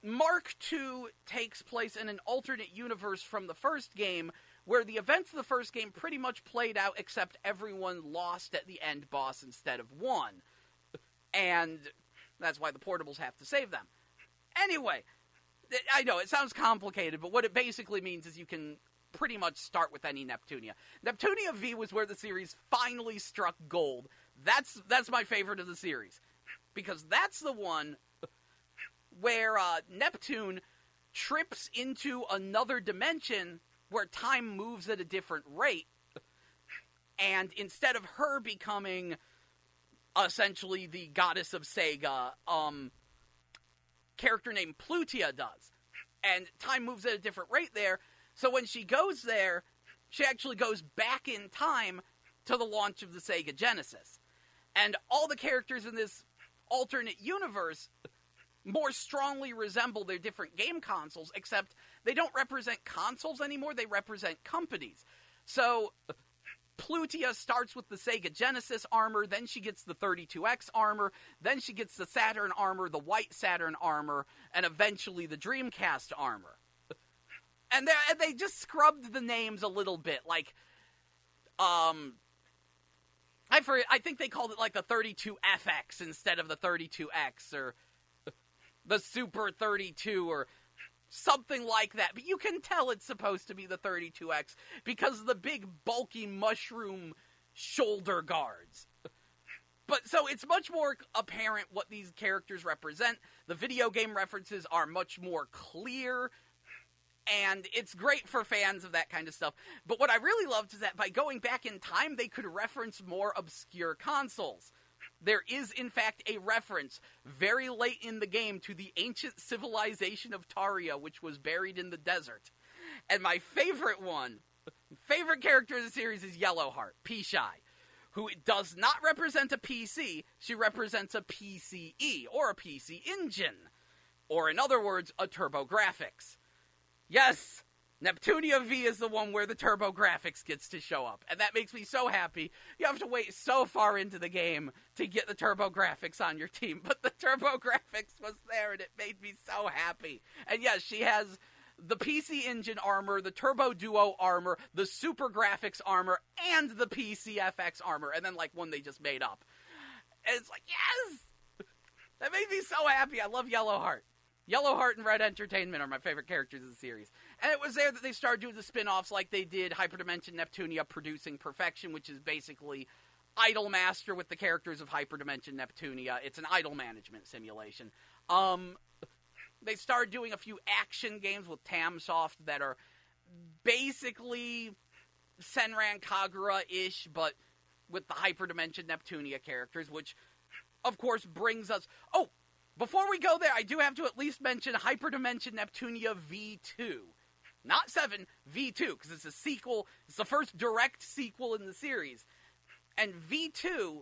Mark II takes place in an alternate universe from the first game, where the events of the first game pretty much played out, except everyone lost at the end boss instead of won. And that's why the portables have to save them. Anyway, I know, it sounds complicated, but what it basically means is you can pretty much start with any Neptunia. Neptunia V was where the series finally struck gold. That's my favorite of the series. Because that's the one where Neptune trips into another dimension where time moves at a different rate, and instead of her becoming essentially the goddess of Sega, character named Plutia does. And time moves at a different rate there, so when she goes there, she actually goes back in time to the launch of the Sega Genesis. And all the characters in this alternate universe more strongly resemble their different game consoles, except they don't represent consoles anymore, they represent companies. So Plutia starts with the Sega Genesis armor, then she gets the 32X armor, then she gets the Saturn armor, the white Saturn armor, and eventually the Dreamcast armor. And they just scrubbed the names a little bit, like, I think they called it like the 32FX instead of the 32X, or the Super 32, or something like that. But you can tell it's supposed to be the 32X because of the big, bulky mushroom shoulder guards. But so it's much more apparent what these characters represent. The video game references are much more clear, and it's great for fans of that kind of stuff. But what I really loved is that by going back in time, they could reference more obscure consoles. There is, in fact, a reference very late in the game to the ancient civilization of Taria, which was buried in the desert. And my favorite character in the series is Yellowheart, P-Shy, who does not represent a PC, she represents a PCE, or a PC Engine, or in other words, a TurboGrafx. Yes, Neptunia V is the one where the TurboGrafx gets to show up, and that makes me so happy. You have to wait so far into the game to get the TurboGrafx on your team, but the TurboGrafx was there, and it made me so happy. And yes, she has the PC Engine armor, the Turbo Duo armor, the Super Graphics armor, and the PCFX armor, and then like one they just made up. And it's like, yes! That made me so happy. I love Yellowheart. Yellowheart and Red Entertainment are my favorite characters in the series. And it was there that they started doing the spin-offs like they did Hyperdimension Neptunia Producing Perfection, which is basically Idolmaster with the characters of Hyperdimension Neptunia. It's an idol management simulation. They started doing a few action games with Tamsoft that are basically Senran Kagura-ish, but with the Hyperdimension Neptunia characters, which, of course, brings us... Oh! Before we go there, I do have to at least mention Hyperdimension Neptunia V2. Not 7, V2, because it's a sequel. It's the first direct sequel in the series. And V2,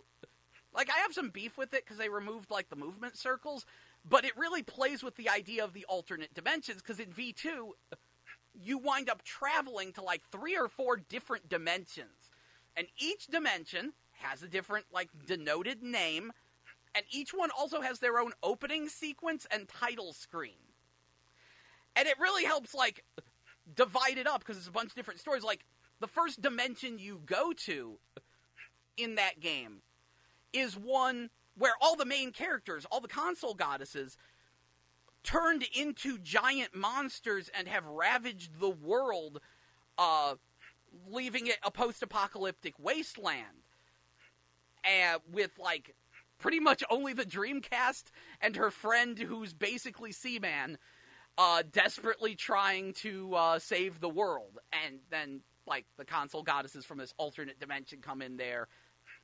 like, I have some beef with it because they removed, like, the movement circles, but it really plays with the idea of the alternate dimensions, because in V2, you wind up traveling to, like, 3 or 4 different dimensions. And each dimension has a different, like, denoted name, and each one also has their own opening sequence and title screen. And it really helps, like, divide it up, because it's a bunch of different stories. Like, the first dimension you go to in that game is one where all the main characters, all the console goddesses, turned into giant monsters and have ravaged the world, leaving it a post-apocalyptic wasteland. With, like, pretty much only the Dreamcast and her friend, who's basically Seaman, desperately trying to save the world. And then, like, the console goddesses from this alternate dimension come in there,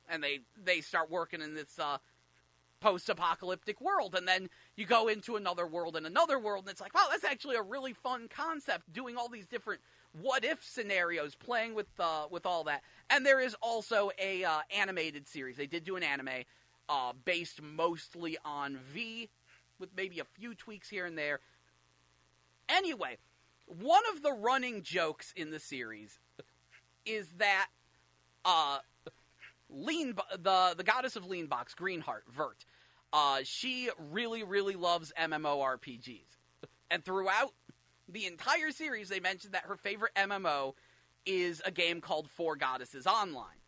and they start working in this post-apocalyptic world. And then you go into another world, and it's like, wow, that's actually a really fun concept, doing all these different what-if scenarios, playing with all that. And there is also a animated series. They did do an anime, based mostly on V, with maybe a few tweaks here and there. Anyway, one of the running jokes in the series is that the goddess of Leanbox, Greenheart, Vert, she really, really loves MMORPGs. And throughout the entire series, they mentioned that her favorite MMO is a game called Four Goddesses Online.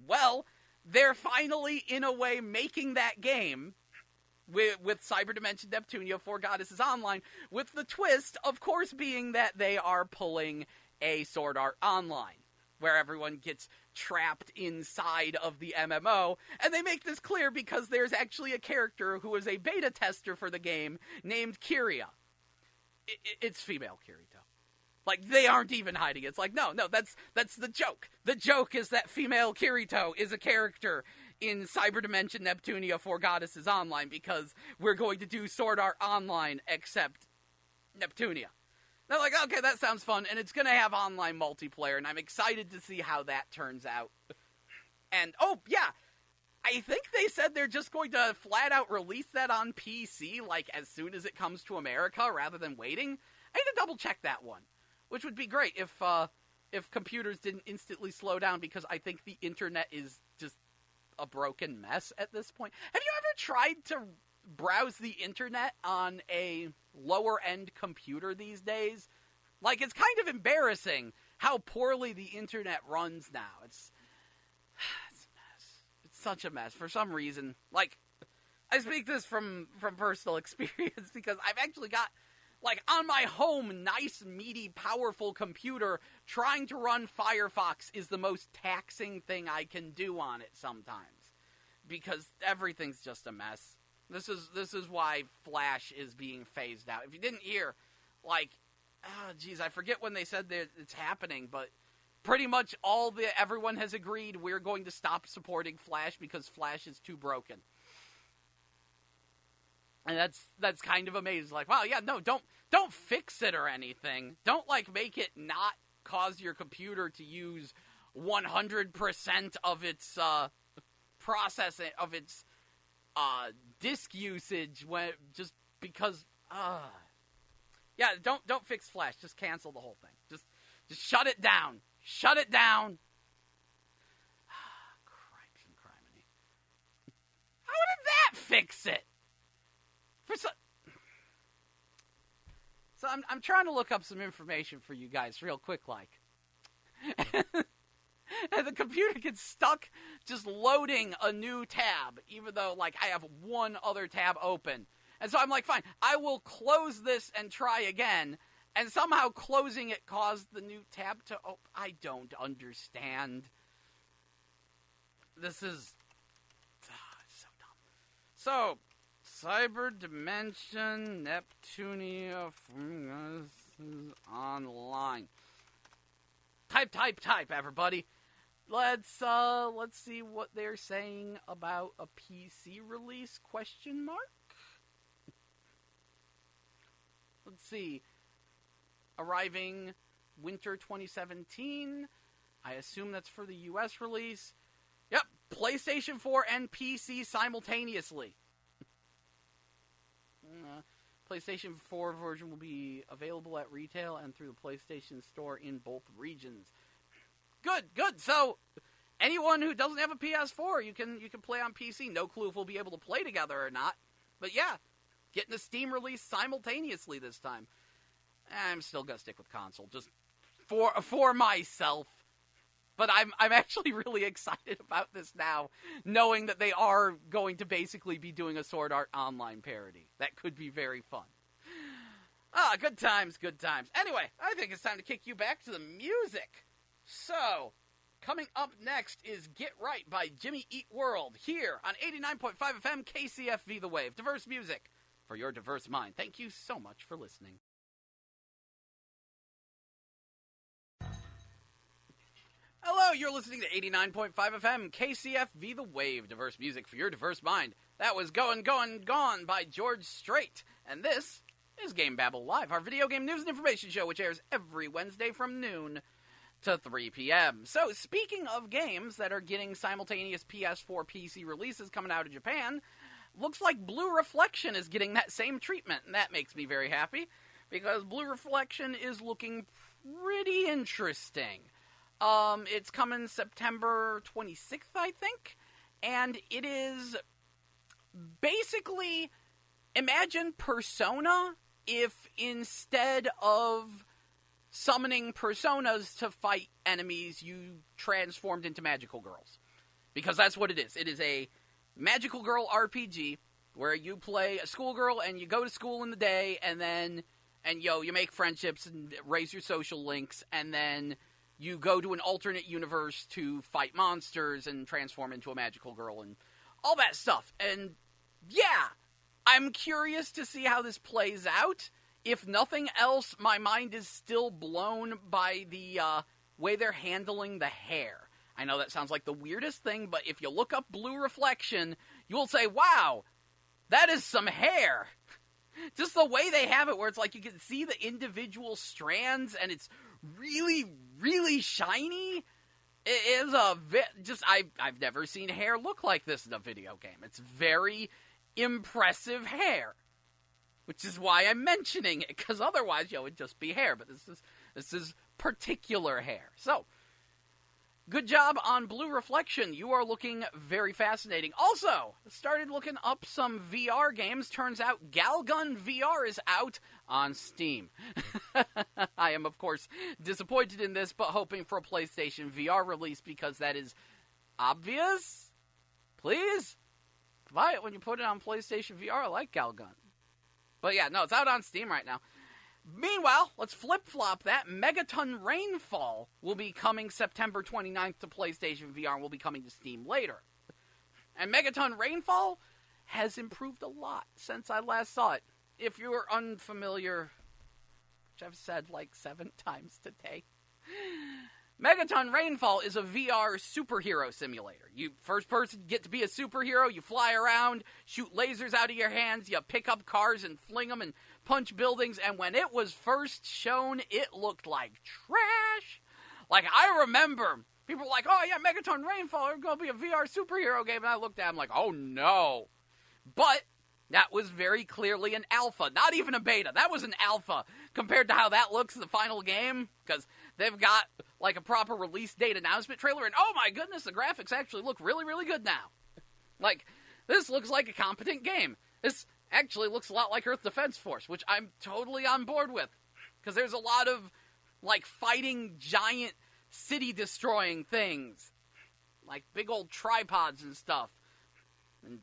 Well, they're finally, in a way, making that game with Cyberdimension Neptunia, Four Goddesses Online, with the twist, of course, being that they are pulling a Sword Art Online, where everyone gets trapped inside of the MMO, and they make this clear because there's actually a character who is a beta tester for the game named Kiria. It's female Kirito. Like, they aren't even hiding it. It's like, no, that's the joke. The joke is that female Kirito is a character in Cyberdimension Neptunia Four Goddesses Online, because we're going to do Sword Art Online except Neptunia. They're like, okay, that sounds fun, and it's going to have online multiplayer, and I'm excited to see how that turns out. And, oh, yeah, I think they said they're just going to flat out release that on PC, like, as soon as it comes to America, rather than waiting. I need to double check that one, which would be great if computers didn't instantly slow down, because I think the internet is just a broken mess at this point. Have you ever tried to browse the internet on a lower-end computer these days? Like, it's kind of embarrassing how poorly the internet runs now. It's a mess. It's such a mess. For some reason, like, I speak this from personal experience, because I've actually got, like, on my home, nice, meaty, powerful computer, trying to run Firefox is the most taxing thing I can do on it sometimes, because everything's just a mess. This is why Flash is being phased out. If you didn't hear, like, I forget when they said that it's happening, but pretty much everyone has agreed we're going to stop supporting Flash because Flash is too broken. And that's kind of amazing. Like, wow, yeah, no, don't fix it or anything. Don't, like, make it not cause your computer to use 100% of its processing, of its disk usage, when just because yeah, don't fix Flash. Just cancel the whole thing. Just shut it down. Shut it down. Cripes and criminy. How did that fix it? So I'm trying to look up some information for you guys real quick, like. And the computer gets stuck just loading a new tab, even though, like, I have one other tab open. And so I'm like, fine, I will close this and try again. And somehow closing it caused the new tab to open. I don't understand. This is so dumb. So, Cyber Dimension Neptunia online. Type, everybody. Let's see what they're saying about a PC release, ? Let's see. Arriving winter 2017. I assume that's for the US release. Yep, PlayStation 4 and PC simultaneously. PlayStation 4 version will be available at retail and through the PlayStation Store in both regions. Good. So, anyone who doesn't have a PS4, you can play on PC. No clue if we'll be able to play together or not. But yeah, getting a Steam release simultaneously this time. I'm still gonna stick with console, just for myself. But I'm actually really excited about this now, knowing that they are going to basically be doing a Sword Art Online parody. That could be very fun. Good times. Anyway, I think it's time to kick you back to the music. So, coming up next is Get Right by Jimmy Eat World, here on 89.5 FM KCFV The Wave. Diverse music for your diverse mind. Thank you so much for listening. Hello, you're listening to 89.5 FM KCFV The Wave. Diverse music for your diverse mind. That was Gone by George Strait. And this is GameBabble Live, our video game news and information show, which airs every Wednesday from noon to 3 p.m. So, speaking of games that are getting simultaneous PS4 PC releases coming out of Japan, looks like Blue Reflection is getting that same treatment, and that makes me very happy, because Blue Reflection is looking pretty interesting. It's coming September 26th, I think, and it is basically, imagine Persona if instead of summoning personas to fight enemies, you transformed into magical girls. Because that's what it is. It is a magical girl RPG where you play a schoolgirl and you go to school in the day and you make friendships and raise your social links, and then you go to an alternate universe to fight monsters and transform into a magical girl and all that stuff. And yeah, I'm curious to see how this plays out. If nothing else, my mind is still blown by the way they're handling the hair. I know that sounds like the weirdest thing, but if you look up Blue Reflection, you will say, wow, that is some hair. Just the way they have it, where it's like you can see the individual strands, and it's really, really shiny. It is I've never seen hair look like this in a video game. It's very impressive hair, which is why I'm mentioning it, because otherwise, it would just be hair. But this is particular hair. So, good job on Blue Reflection. You are looking very fascinating. Also, started looking up some VR games. Turns out Galgun VR is out on Steam. I am, of course, disappointed in this, but hoping for a PlayStation VR release because that is obvious. Please, buy it when you put it on PlayStation VR. I like Galgun. But yeah, no, it's out on Steam right now. Meanwhile, let's flip-flop that. Megaton Rainfall will be coming September 29th to PlayStation VR and will be coming to Steam later. And Megaton Rainfall has improved a lot since I last saw it. If you are unfamiliar, which I've said like 7 times today, Megaton Rainfall is a VR superhero simulator. You first person get to be a superhero, you fly around, shoot lasers out of your hands, you pick up cars and fling them and punch buildings, and when it was first shown, it looked like trash. Like, I remember people were like, oh yeah, Megaton Rainfall, it's going to be a VR superhero game, and I looked at it, I'm like, oh no. But that was very clearly an alpha, not even a beta. That was an alpha compared to how that looks in the final game, because they've got like a proper release date announcement trailer, and oh my goodness, the graphics actually look really, really good now. Like, this looks like a competent game. This actually looks a lot like Earth Defense Force, which I'm totally on board with, because there's a lot of like fighting giant city-destroying things, like big old tripods and stuff, and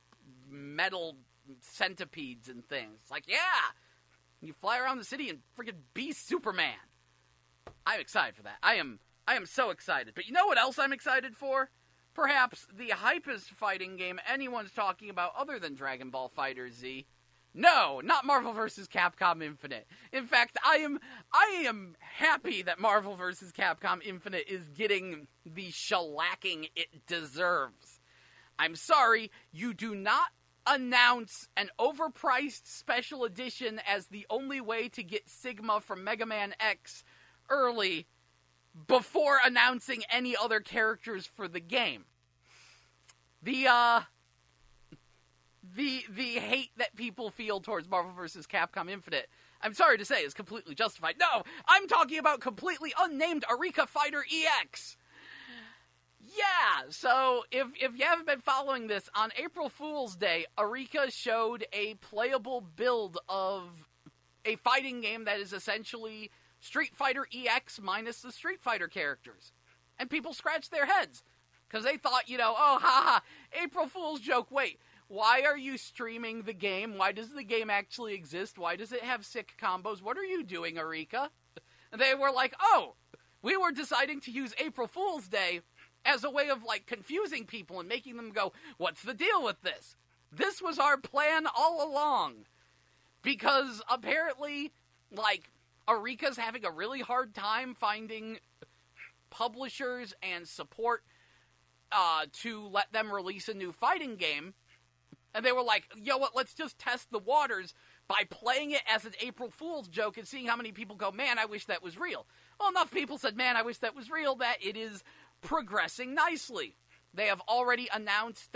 metal centipedes and things. Like, yeah, you fly around the city and freaking be Superman. I'm excited for that. I am so excited. But you know what else I'm excited for? Perhaps the hypest fighting game anyone's talking about other than Dragon Ball FighterZ. No, not Marvel vs. Capcom Infinite. In fact, I am happy that Marvel vs. Capcom Infinite is getting the shellacking it deserves. I'm sorry, you do not announce an overpriced special edition as the only way to get Sigma from Mega Man X early before announcing any other characters for the game. The hate that people feel towards Marvel vs. Capcom Infinite, I'm sorry to say, is completely justified. No, I'm talking about completely unnamed Arika Fighter EX. Yeah, so if you haven't been following this, on April Fool's Day, Arika showed a playable build of a fighting game that is essentially Street Fighter EX minus the Street Fighter characters. And people scratched their heads, because they thought, oh, haha, April Fool's joke, wait, why are you streaming the game? Why does the game actually exist? Why does it have sick combos? What are you doing, Arika? And they were like, oh, we were deciding to use April Fool's Day as a way of, like, confusing people and making them go, what's the deal with this? This was our plan all along. Because apparently, like, Arika's having a really hard time finding publishers and support to let them release a new fighting game. And they were like, yo, what, let's just test the waters by playing it as an April Fool's joke and seeing how many people go, man, I wish that was real. Well, enough people said, man, I wish that was real, that it is progressing nicely. They have already announced,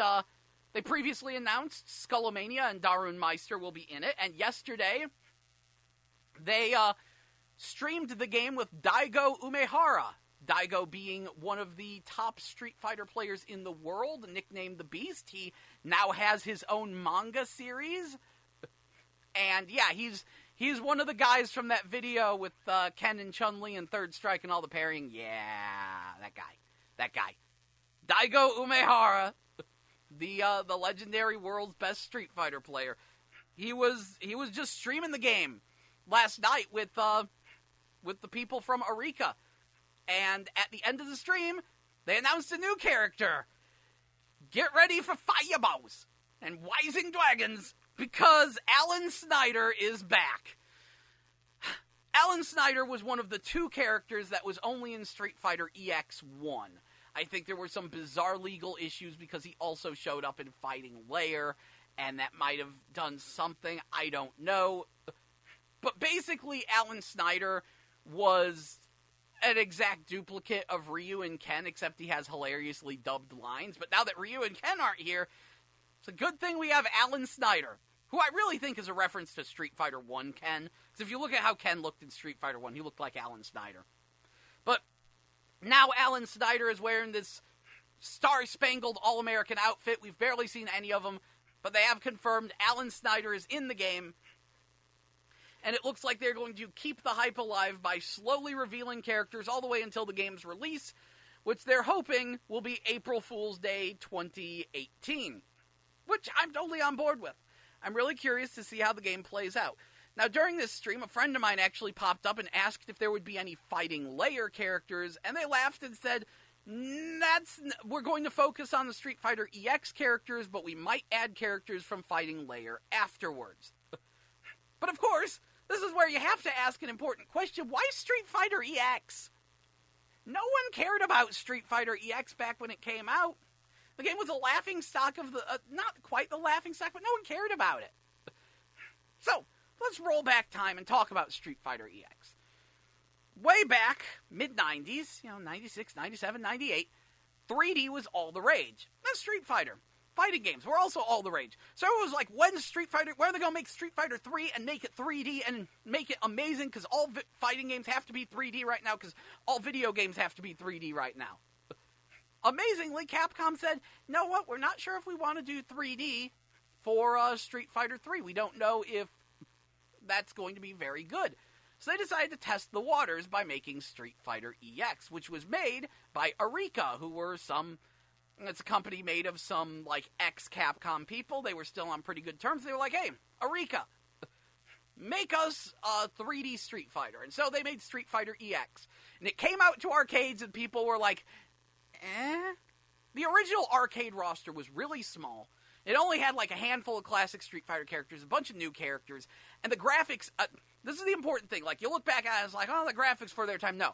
they previously announced Skullomania and Darun Meister will be in it, and yesterday they streamed the game with Daigo Umehara. Daigo being one of the top Street Fighter players in the world, nicknamed the Beast. He now has his own manga series. And yeah, he's one of the guys from that video with Ken and Chun-Li and Third Strike and all the parrying. Yeah, that guy. Daigo Umehara, the legendary world's best Street Fighter player. He was just streaming the game last night with the people from Arika. And at the end of the stream, they announced a new character. Get ready for fireballs and Rising Dragons, because Alan Snyder is back. Alan Snyder was one of the 2 characters that was only in Street Fighter EX1. I think there were some bizarre legal issues because he also showed up in Fighting Lair, and that might have done something, I don't know. But basically, Alan Snyder was an exact duplicate of Ryu and Ken, except he has hilariously dubbed lines. But now that Ryu and Ken aren't here, it's a good thing we have Alan Snyder, who I really think is a reference to Street Fighter 1 Ken. Because if you look at how Ken looked in Street Fighter 1, he looked like Alan Snyder. But now Alan Snyder is wearing this star-spangled All-American outfit. We've barely seen any of them, but they have confirmed Alan Snyder is in the game. And it looks like they're going to keep the hype alive by slowly revealing characters all the way until the game's release, which they're hoping will be April Fool's Day 2018, which I'm totally on board with. I'm really curious to see how the game plays out. Now, during this stream, a friend of mine actually popped up and asked if there would be any Fighting Layer characters, and they laughed and said, we're going to focus on the Street Fighter EX characters, but we might add characters from Fighting Layer afterwards. But of course, this is where you have to ask an important question. Why Street Fighter EX? No one cared about Street Fighter EX back when it came out. The game was a laughingstock of the... not quite the laughingstock, but no one cared about it. So, let's roll back time and talk about Street Fighter EX. Way back, mid-90s, 96, 97, 98, 3D was all the rage. That's Street Fighter. Fighting games were also all the rage. So it was like, when are they going to make Street Fighter 3 and make it 3D and make it amazing? Because all fighting games have to be 3D right now, because all video games have to be 3D right now. Amazingly, Capcom said, you know what, we're not sure if we want to do 3D for Street Fighter 3. We don't know if that's going to be very good. So they decided to test the waters by making Street Fighter EX, which was made by Arika, who were it's a company made of some, ex-Capcom people. They were still on pretty good terms. They were like, hey, Arika, make us a 3D Street Fighter. And so they made Street Fighter EX. And it came out to arcades, and people were like, The original arcade roster was really small. It only had a handful of classic Street Fighter characters, a bunch of new characters, and the graphics, this is the important thing, you look back at it, it's like, oh, the graphics for their time. No.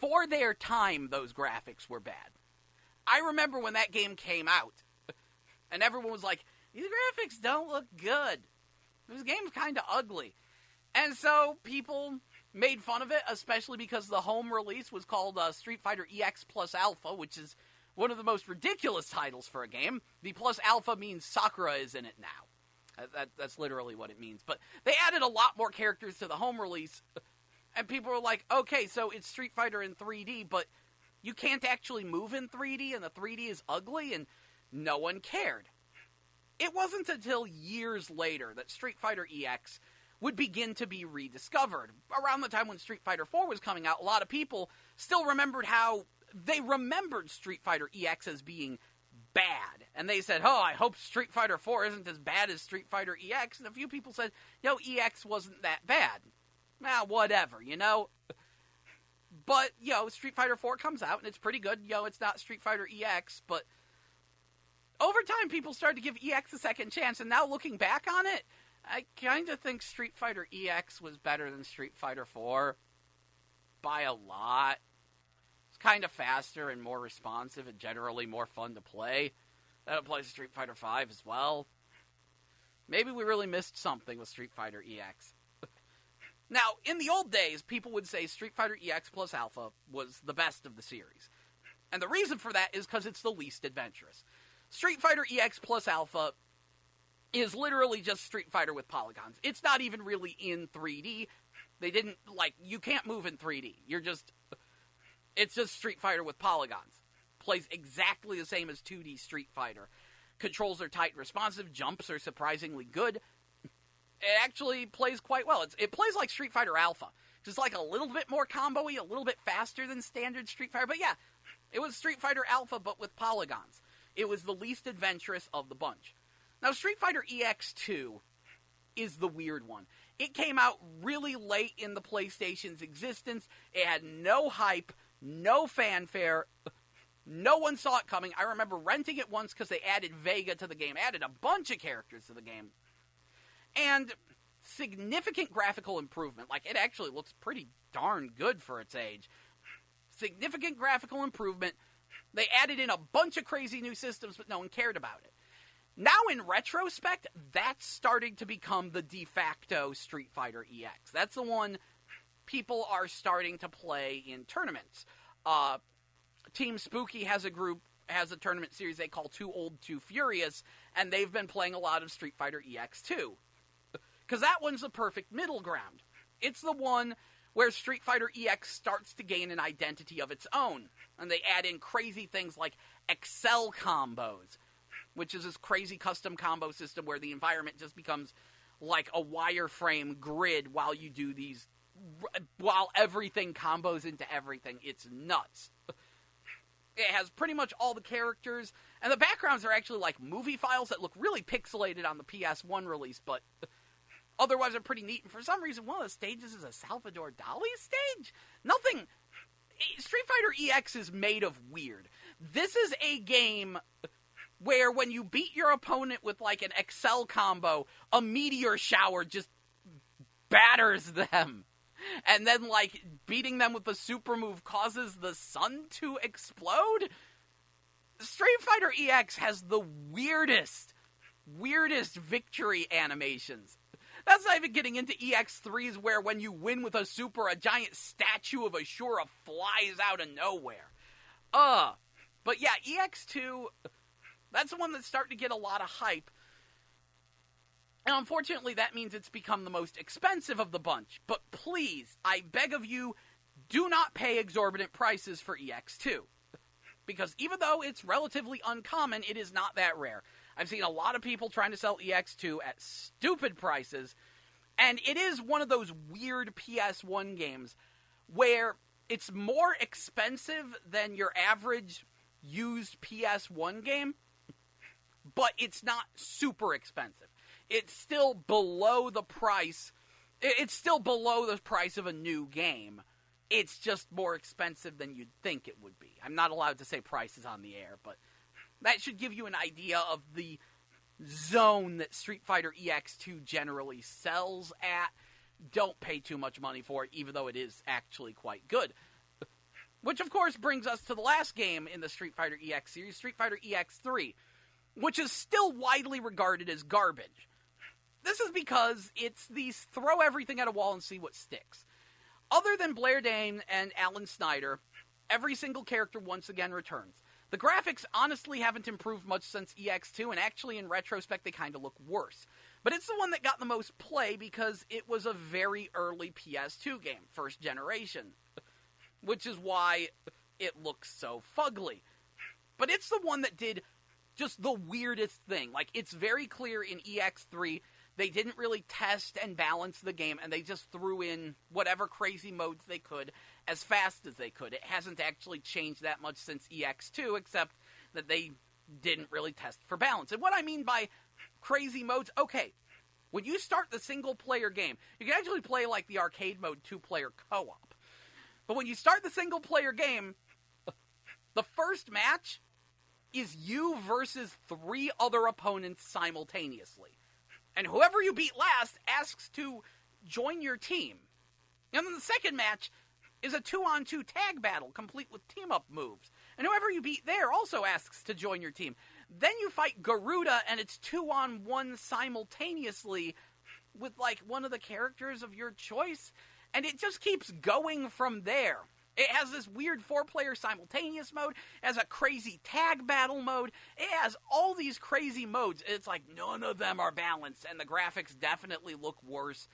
For their time, those graphics were bad. I remember when that game came out, and everyone was like, these graphics don't look good. This game's kind of ugly. And so people made fun of it, especially because the home release was called Street Fighter EX Plus Alpha, which is one of the most ridiculous titles for a game. The Plus Alpha means Sakura is in it now. That's literally what it means. But they added a lot more characters to the home release, and people were like, okay, so it's Street Fighter in 3D, but you can't actually move in 3D, and the 3D is ugly, and no one cared. It wasn't until years later that Street Fighter EX would begin to be rediscovered. Around the time when Street Fighter 4 was coming out, a lot of people still remembered Street Fighter EX as being bad. And they said, oh, I hope Street Fighter 4 isn't as bad as Street Fighter EX. And a few people said, EX wasn't that bad. Whatever, But, Street Fighter 4 comes out, and it's pretty good. It's not Street Fighter EX, but over time, people started to give EX a second chance, and now looking back on it, I kind of think Street Fighter EX was better than Street Fighter 4 by a lot. It's kind of faster and more responsive and generally more fun to play. That applies to Street Fighter 5 as well. Maybe we really missed something with Street Fighter EX. Now, in the old days, people would say Street Fighter EX Plus Alpha was the best of the series. And the reason for that is because it's the least adventurous. Street Fighter EX Plus Alpha is literally just Street Fighter with polygons. It's not even really in 3D. You can't move in 3D. It's just Street Fighter with polygons. Plays exactly the same as 2D Street Fighter. Controls are tight and responsive. Jumps are surprisingly good. It actually plays quite well. It plays like Street Fighter Alpha. Just a little bit more combo-y, a little bit faster than standard Street Fighter. But yeah, it was Street Fighter Alpha, but with polygons. It was the least adventurous of the bunch. Now, Street Fighter EX2 is the weird one. It came out really late in the PlayStation's existence. It had no hype, no fanfare. No one saw it coming. I remember renting it once because they added Vega to the game, added a bunch of characters to the game. And significant graphical improvement. It actually looks pretty darn good for its age. Significant graphical improvement. They added in a bunch of crazy new systems, but no one cared about it. Now, in retrospect, that's starting to become the de facto Street Fighter EX. That's the one people are starting to play in tournaments. Team Spooky has a tournament series they call Too Old, Too Furious, and they've been playing a lot of Street Fighter EX2. Because that one's the perfect middle ground. It's the one where Street Fighter EX starts to gain an identity of its own, and they add in crazy things like Excel combos, which is this crazy custom combo system where the environment just becomes like a wireframe grid while you do these, while everything combos into everything. It's nuts. It has pretty much all the characters, and the backgrounds are actually like movie files that look really pixelated on the PS1 release, but otherwise are pretty neat. And for some reason, one of the stages is a Salvador Dali stage? Nothing. Street Fighter EX is made of weird. This is a game where when you beat your opponent with like an Excel combo, a meteor shower just batters them. And then, like, beating them with the super move causes the sun to explode? Street Fighter EX has the weirdest victory animations. That's not even getting into EX3's where when you win with a super, a giant statue of Ashura flies out of nowhere. But yeah, EX2, that's the one that's starting to get a lot of hype. And unfortunately, that means it's become the most expensive of the bunch. But please, I beg of you, do not pay exorbitant prices for EX2. Because even though it's relatively uncommon, it is not that rare. I've seen a lot of people trying to sell EX2 at stupid prices. And it is one of those weird PS1 games where it's more expensive than your average used PS1 game. But it's not super expensive. It's still below the price. It's still below the price of a new game. It's just more expensive than you'd think it would be. I'm not allowed to say prices on the air, but that should give you an idea of the zone that Street Fighter EX2 generally sells at. Don't pay too much money for it, even though it is actually quite good. Which, of course, brings us to the last game in the Street Fighter EX series, Street Fighter EX3, which is still widely regarded as garbage. This is because it's these throw everything at a wall and see what sticks. Other than Blair Dane and Alan Snyder, every single character once again returns. The graphics honestly haven't improved much since EX2, and actually in retrospect they kind of look worse. But it's the one that got the most play because it was a very early PS2 game, first generation. Which is why it looks so fugly. But it's the one that did just the weirdest thing. Like, it's very clear in EX3 they didn't really test and balance the game, and they just threw in whatever crazy modes they could as fast as they could. It hasn't actually changed that much since EX2, except that they didn't really test for balance. And what I mean by crazy modes, okay, when you start the single-player game, you can actually play like the arcade mode 2-player co-op. But when you start the single-player game, the first match is you versus 3 other opponents simultaneously. And whoever you beat last asks to join your team. And then the second match is a 2-on-2 tag battle, complete with team-up moves. And whoever you beat there also asks to join your team. Then you fight Garuda, and it's 2-on-1 simultaneously with, like, one of the characters of your choice. And it just keeps going from there. It has this weird 4-player simultaneous mode. It has a crazy tag battle mode. It has all these crazy modes. It's like none of them are balanced, and the graphics definitely look worse.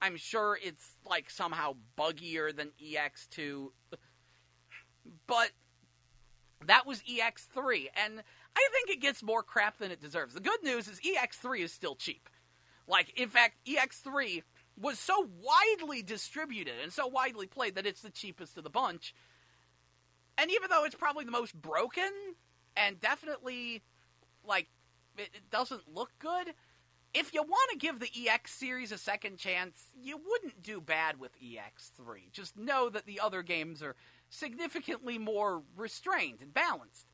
I'm sure it's like somehow buggier than EX2. But that was EX3, and I think it gets more crap than it deserves. The good news is EX3 is still cheap. Like, in fact, EX3 was so widely distributed and so widely played that it's the cheapest of the bunch. And even though it's probably the most broken, and definitely, like, it doesn't look good, if you want to give the EX series a second chance, you wouldn't do bad with EX3. Just know that the other games are significantly more restrained and balanced.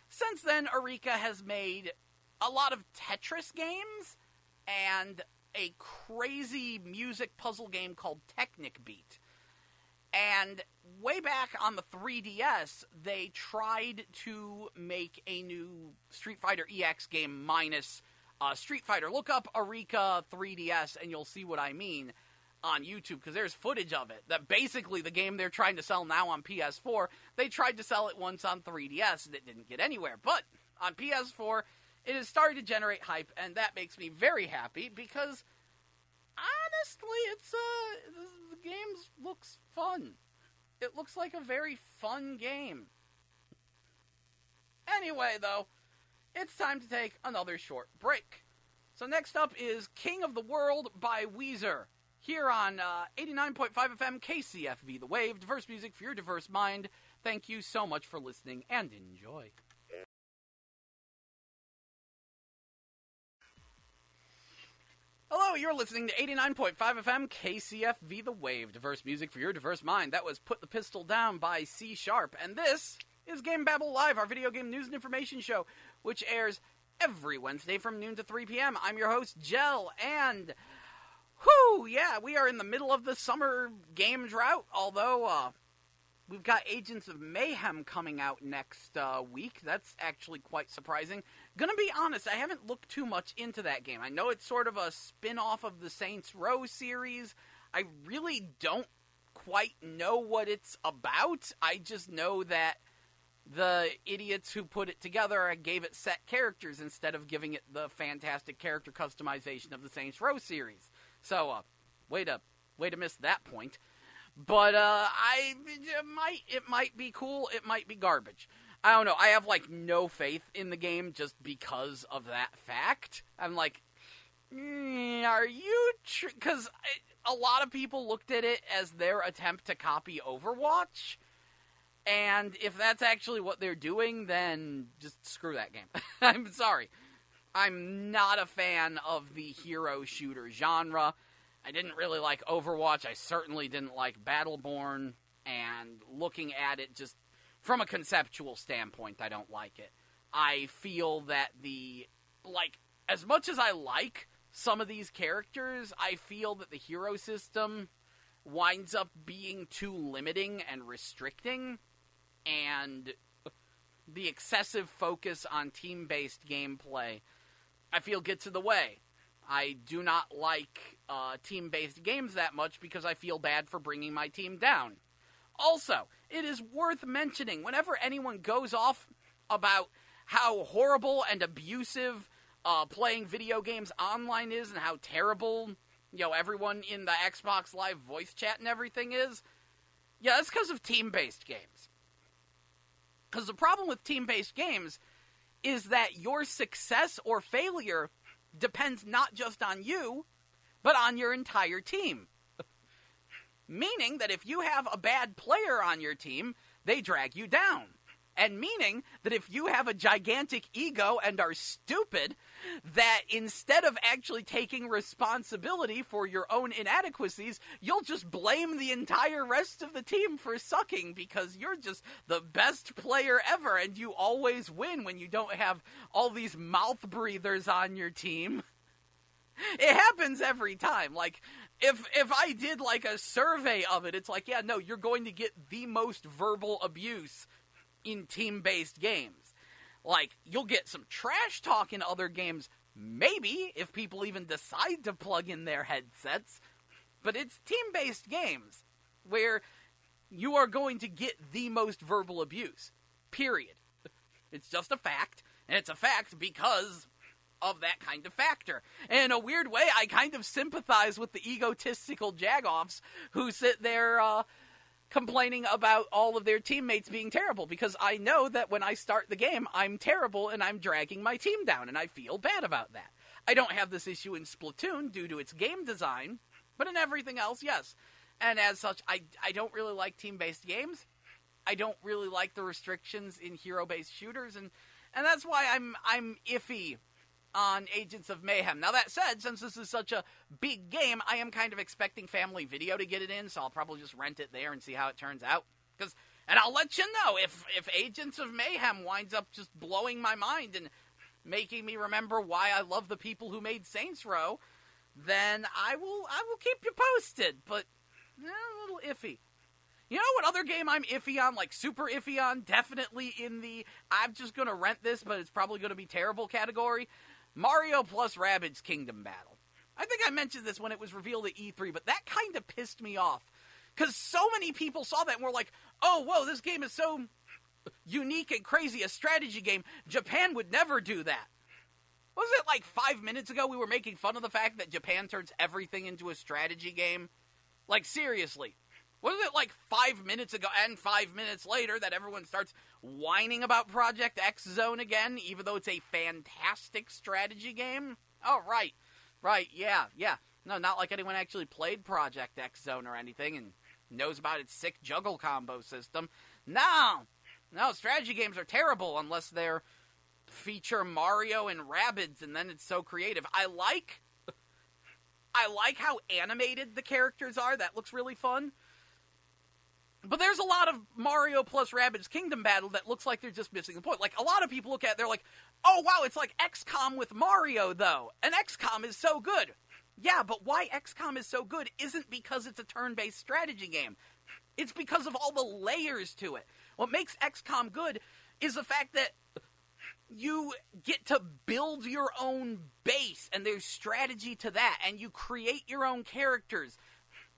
Since then, Arika has made a lot of Tetris games and a crazy music puzzle game called Technic Beat. And way back on the 3DS, they tried to make a new Street Fighter EX game minus Street Fighter. Look up Arika 3DS and you'll see what I mean. on YouTube, because there's footage of it, that basically the game they're trying to sell now on PS4, they tried to sell it once on 3DS and it didn't get anywhere. But on PS4, it has started to generate hype, and that makes me very happy, because honestly, the game looks fun. It looks like a very fun game. Anyway, though, it's time to take another short break. So next up is King of the World by Weezer, here on 89.5 FM KCFV The Wave, diverse music for your diverse mind. Thank you so much for listening, and enjoy. Hello, you're listening to 89.5 FM KCFV The Wave, diverse music for your diverse mind. That was Put the Pistol Down by C Sharp, and this is GameBabble Live, our video game news and information show, which airs every Wednesday from noon to 3 p.m. I'm your host, Jell, and we are in the middle of the summer game drought, although we've got Agents of Mayhem coming out next week. That's actually quite surprising. Gonna be honest, I haven't looked too much into that game. I know it's sort of a spin-off of the Saints Row series. I really don't quite know what it's about. I just know that the idiots who put it together gave it set characters instead of giving it the fantastic character customization of the Saints Row series. So, way to miss that point. But it might be cool. It might be garbage. I don't know. I have no faith in the game just because of that fact. I'm like, are you? Because a lot of people looked at it as their attempt to copy Overwatch. And if that's actually what they're doing, then just screw that game. I'm sorry. I'm not a fan of the hero shooter genre. I didn't really like Overwatch. I certainly didn't like Battleborn. And looking at it just from a conceptual standpoint, I don't like it. I feel that as much as I like some of these characters, I feel that the hero system winds up being too limiting and restricting. And the excessive focus on team-based gameplay, I feel, gets in the way. I do not like team-based games that much because I feel bad for bringing my team down. Also, it is worth mentioning, whenever anyone goes off about how horrible and abusive playing video games online is and how terrible, everyone in the Xbox Live voice chat and everything is, that's because of team-based games. Because the problem with team-based games is that your success or failure depends not just on you, but on your entire team. Meaning that if you have a bad player on your team, they drag you down. And meaning that if you have a gigantic ego and are stupid, that instead of actually taking responsibility for your own inadequacies, you'll just blame the entire rest of the team for sucking because you're just the best player ever and you always win when you don't have all these mouth breathers on your team. It happens every time. If I did a survey of it, it's you're going to get the most verbal abuse in team-based games. You'll get some trash talk in other games, maybe, if people even decide to plug in their headsets. But it's team-based games where you are going to get the most verbal abuse. Period. It's just a fact, and it's a fact because of that kind of factor. And in a weird way, I kind of sympathize with the egotistical jagoffs who sit there, complaining about all of their teammates being terrible, because I know that when I start the game, I'm terrible and I'm dragging my team down, and I feel bad about that. I don't have this issue in Splatoon due to its game design, but in everything else, yes. And as such, I don't really like team-based games. I don't really like the restrictions in hero-based shooters, and that's why I'm iffy on Agents of Mayhem. Now, that said, since this is such a big game, I am kind of expecting Family Video to get it in, so I'll probably just rent it there and see how it turns out. And I'll let you know if Agents of Mayhem winds up just blowing my mind and making me remember why I love the people who made Saints Row, then I will keep you posted, but a little iffy. You know what other game I'm iffy on, super iffy on, definitely in the I'm just going to rent this, but it's probably going to be terrible category? Mario plus Rabbids Kingdom Battle. I think I mentioned this when it was revealed at E3, but that kind of pissed me off. Because so many people saw that and were like, oh, whoa, this game is so unique and crazy, a strategy game. Japan would never do that. Was it like 5 minutes ago we were making fun of the fact that Japan turns everything into a strategy game? Like, seriously. Wasn't it like 5 minutes ago and 5 minutes later that everyone starts whining about Project X Zone again, even though it's a fantastic strategy game? Oh, right. Right, yeah. No, not like anyone actually played Project X Zone or anything and knows about its sick juggle combo system. No, strategy games are terrible unless they're feature Mario and Rabbids, and then it's so creative. I like how animated the characters are. That looks really fun. But there's a lot of Mario plus Rabbids Kingdom Battle that looks like they're just missing the point. Like, a lot of people look at it, they're like, oh, wow, it's like XCOM with Mario, though. And XCOM is so good. Yeah, but why XCOM is so good isn't because it's a turn-based strategy game. It's because of all the layers to it. What makes XCOM good is the fact that you get to build your own base, and there's strategy to that, and you create your own characters.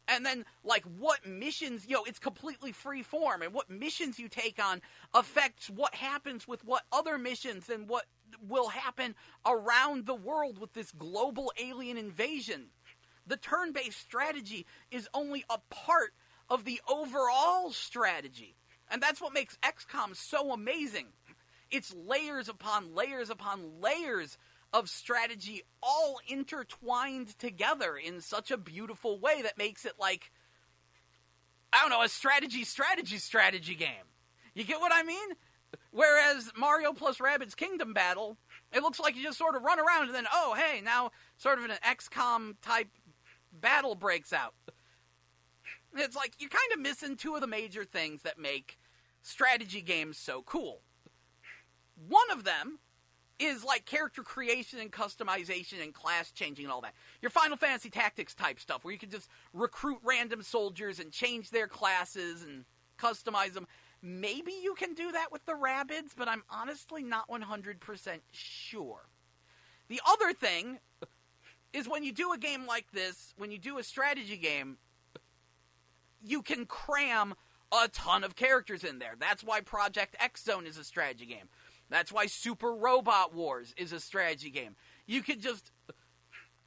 And then, like, what missions, it's completely free form, and what missions you take on affects what happens with what other missions and what will happen around the world with this global alien invasion. The turn-based strategy is only a part of the overall strategy. And that's what makes XCOM so amazing. It's layers upon layers upon layers of strategy all intertwined together in such a beautiful way that makes it like, I don't know, a strategy game. You get what I mean? Whereas Mario plus Rabbids Kingdom Battle, it looks like you just sort of run around and then, oh, hey, now sort of an XCOM type battle breaks out. It's like you're kind of missing two of the major things that make strategy games so cool. One of them is like character creation and customization and class changing and all that. Your Final Fantasy Tactics type stuff where you can just recruit random soldiers and change their classes and customize them. Maybe you can do that with the Rabbids, but I'm honestly not 100% sure. The other thing is when you do a game like this, when you do a strategy game, you can cram a ton of characters in there. That's why Project X Zone is a strategy game. That's why Super Robot Wars is a strategy game. You could just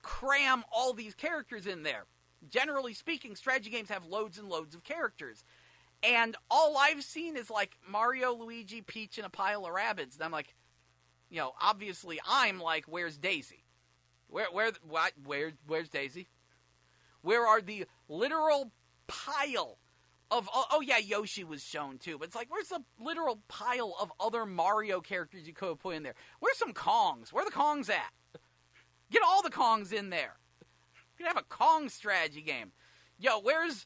cram all these characters in there. Generally speaking, strategy games have loads and loads of characters. And all I've seen is like Mario, Luigi, Peach, and a pile of Rabbids. And I'm like, obviously I'm like, where's Daisy? Where's Daisy? Where are the literal pile of, oh yeah, Yoshi was shown too, but it's like, where's the literal pile of other Mario characters you could have put in there? Where's some Kongs? Where are the Kongs at? Get all the Kongs in there. You can have a Kong strategy game. Where's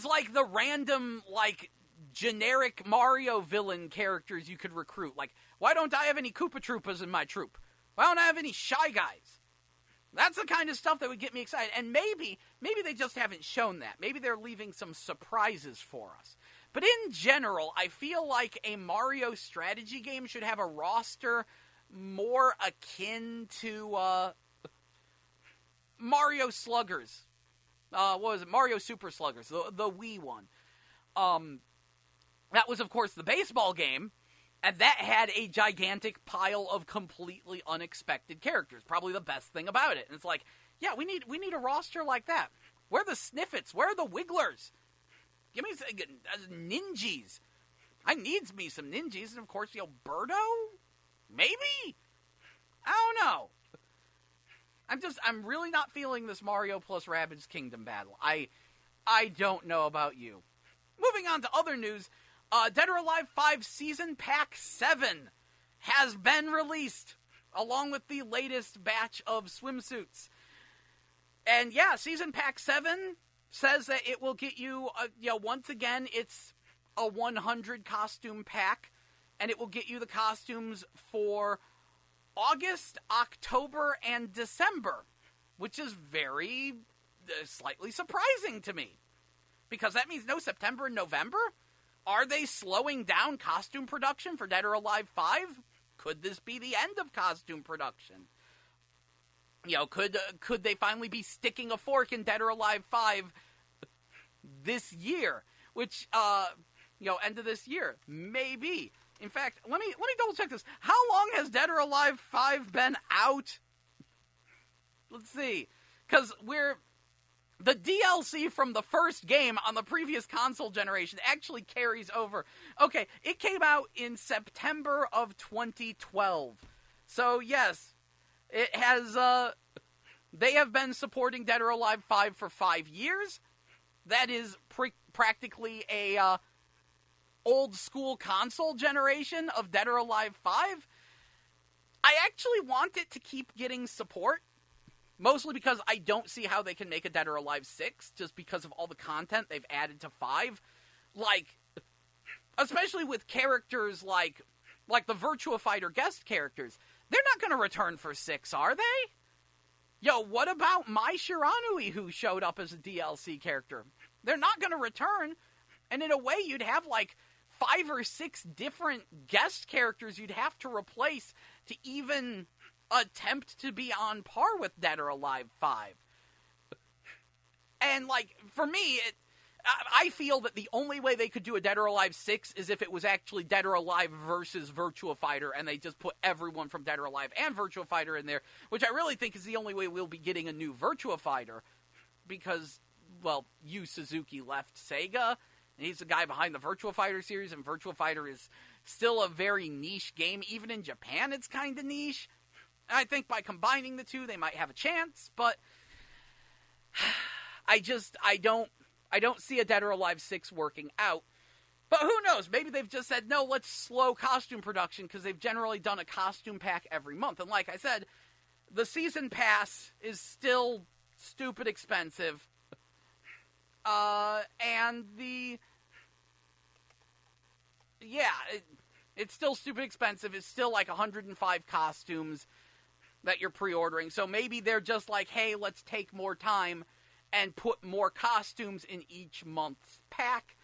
like the random, like, generic Mario villain characters you could recruit? Like, why don't I have any Koopa Troopas in my troop? Why don't I have any Shy Guys? That's the kind of stuff that would get me excited. And maybe they just haven't shown that. Maybe they're leaving some surprises for us. But in general, I feel like a Mario strategy game should have a roster more akin to Mario Sluggers. What was it? Mario Super Sluggers, the Wii one. That was, of course, the baseball game. And that had a gigantic pile of completely unexpected characters. Probably the best thing about it. And it's like, yeah, we need a roster like that. Where are the Sniffets? Where are the Wigglers? Give me some Ninjas. I needs me some Ninjas. And of course, Birdo? Maybe? I don't know. I'm really not feeling this Mario plus Rabbids Kingdom Battle. I don't know about you. Moving on to other news. Dead or Alive 5 Season Pack 7 has been released, along with the latest batch of swimsuits. And yeah, Season Pack 7 says that it will get you, once again, it's a 100 costume pack, and it will get you the costumes for August, October, and December, which is very slightly surprising to me, because that means no September and November? Are they slowing down costume production for Dead or Alive 5? Could this be the end of costume production? could they finally be sticking a fork in Dead or Alive 5 this year? Which, end of this year, maybe. In fact, let me double check this. How long has Dead or Alive 5 been out? Let's see. Because the DLC from the first game on the previous console generation actually carries over. Okay, it came out in September of 2012. So, yes, it has, they have been supporting Dead or Alive 5 for 5 years. That is practically a old school console generation of Dead or Alive 5. I actually want it to keep getting support, mostly because I don't see how they can make a Dead or Alive 6, just because of all the content they've added to 5. Like, especially with characters like the Virtua Fighter guest characters. They're not going to return for 6, are they? Yo, what about Mai Shiranui, who showed up as a DLC character? They're not going to return, and in a way you'd have like 5 or 6 different guest characters you'd have to replace to even attempt to be on par with Dead or Alive 5. And, like, for me, I feel that the only way they could do a Dead or Alive 6 is if it was actually Dead or Alive versus Virtua Fighter, and they just put everyone from Dead or Alive and Virtua Fighter in there, which I really think is the only way we'll be getting a new Virtua Fighter, because, well, Yu Suzuki left Sega, and he's the guy behind the Virtua Fighter series, and Virtua Fighter is still a very niche game. Even in Japan, it's kind of niche. And I think by combining the two, they might have a chance, but I don't see a Dead or Alive 6 working out. But who knows? Maybe they've just said, no, let's slow costume production, because they've generally done a costume pack every month. And like I said, the season pass is still stupid expensive. It's still stupid expensive. It's still like 105 costumes that you're pre-ordering. So maybe they're just like, hey, let's take more time and put more costumes in each month's pack.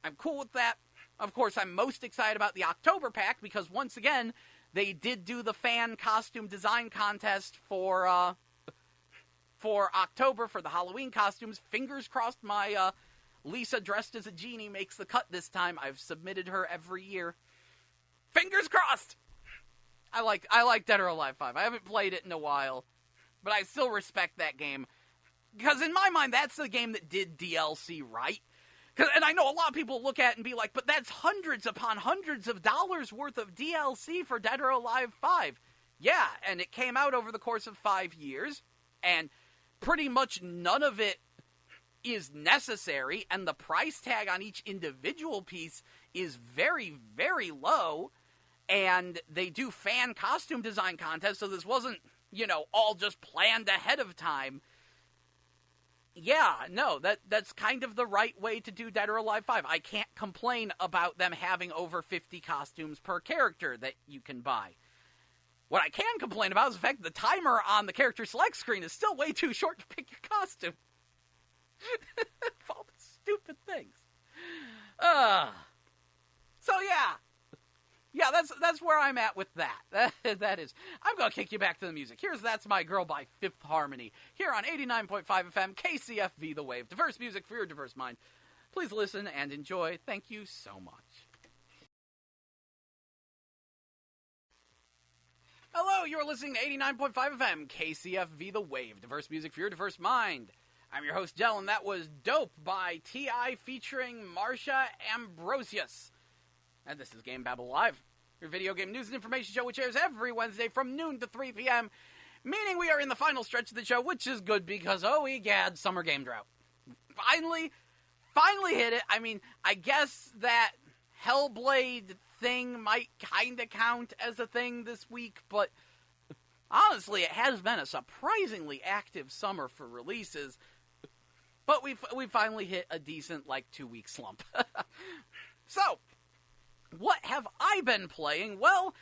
I'm cool with that. Of course, I'm most excited about the October pack, because once again, they did do the fan costume design contest for October for the Halloween costumes. Fingers crossed my Lisa dressed as a genie makes the cut this time. I've submitted her every year. Fingers crossed! I like Dead or Alive 5. I haven't played it in a while, but I still respect that game. Because in my mind, that's the game that did DLC right. And I know a lot of people look at it and be like, but that's hundreds upon hundreds of dollars worth of DLC for Dead or Alive 5. Yeah, and it came out over the course of 5 years, and pretty much none of it is necessary, and the price tag on each individual piece is very, very low, and they do fan costume design contests, so this wasn't, all just planned ahead of time. Yeah, no, that's kind of the right way to do Dead or Alive 5. I can't complain about them having over 50 costumes per character that you can buy. What I can complain about is the fact that the timer on the character select screen is still way too short to pick your costume. All the stupid things. So yeah. Yeah, that's where I'm at with that. That is. I'm going to kick you back to the music. Here's That's My Girl by Fifth Harmony, here on 89.5 FM KCFV The Wave. Diverse music for your diverse mind. Please listen and enjoy. Thank you so much. Hello, you're listening to 89.5 FM KCFV The Wave. Diverse music for your diverse mind. I'm your host, Jell, and that was Dope by T.I. featuring Marsha Ambrosius. And this is GameBabble Live, your video game news and information show, which airs every Wednesday from noon to 3 p.m., meaning we are in the final stretch of the show, which is good because, oh, egad, summer game drought. Finally hit it. I mean, I guess that Hellblade thing might kind of count as a thing this week, but honestly, it has been a surprisingly active summer for releases, but we finally hit a decent, 2-week slump. So, what have I been playing? Well,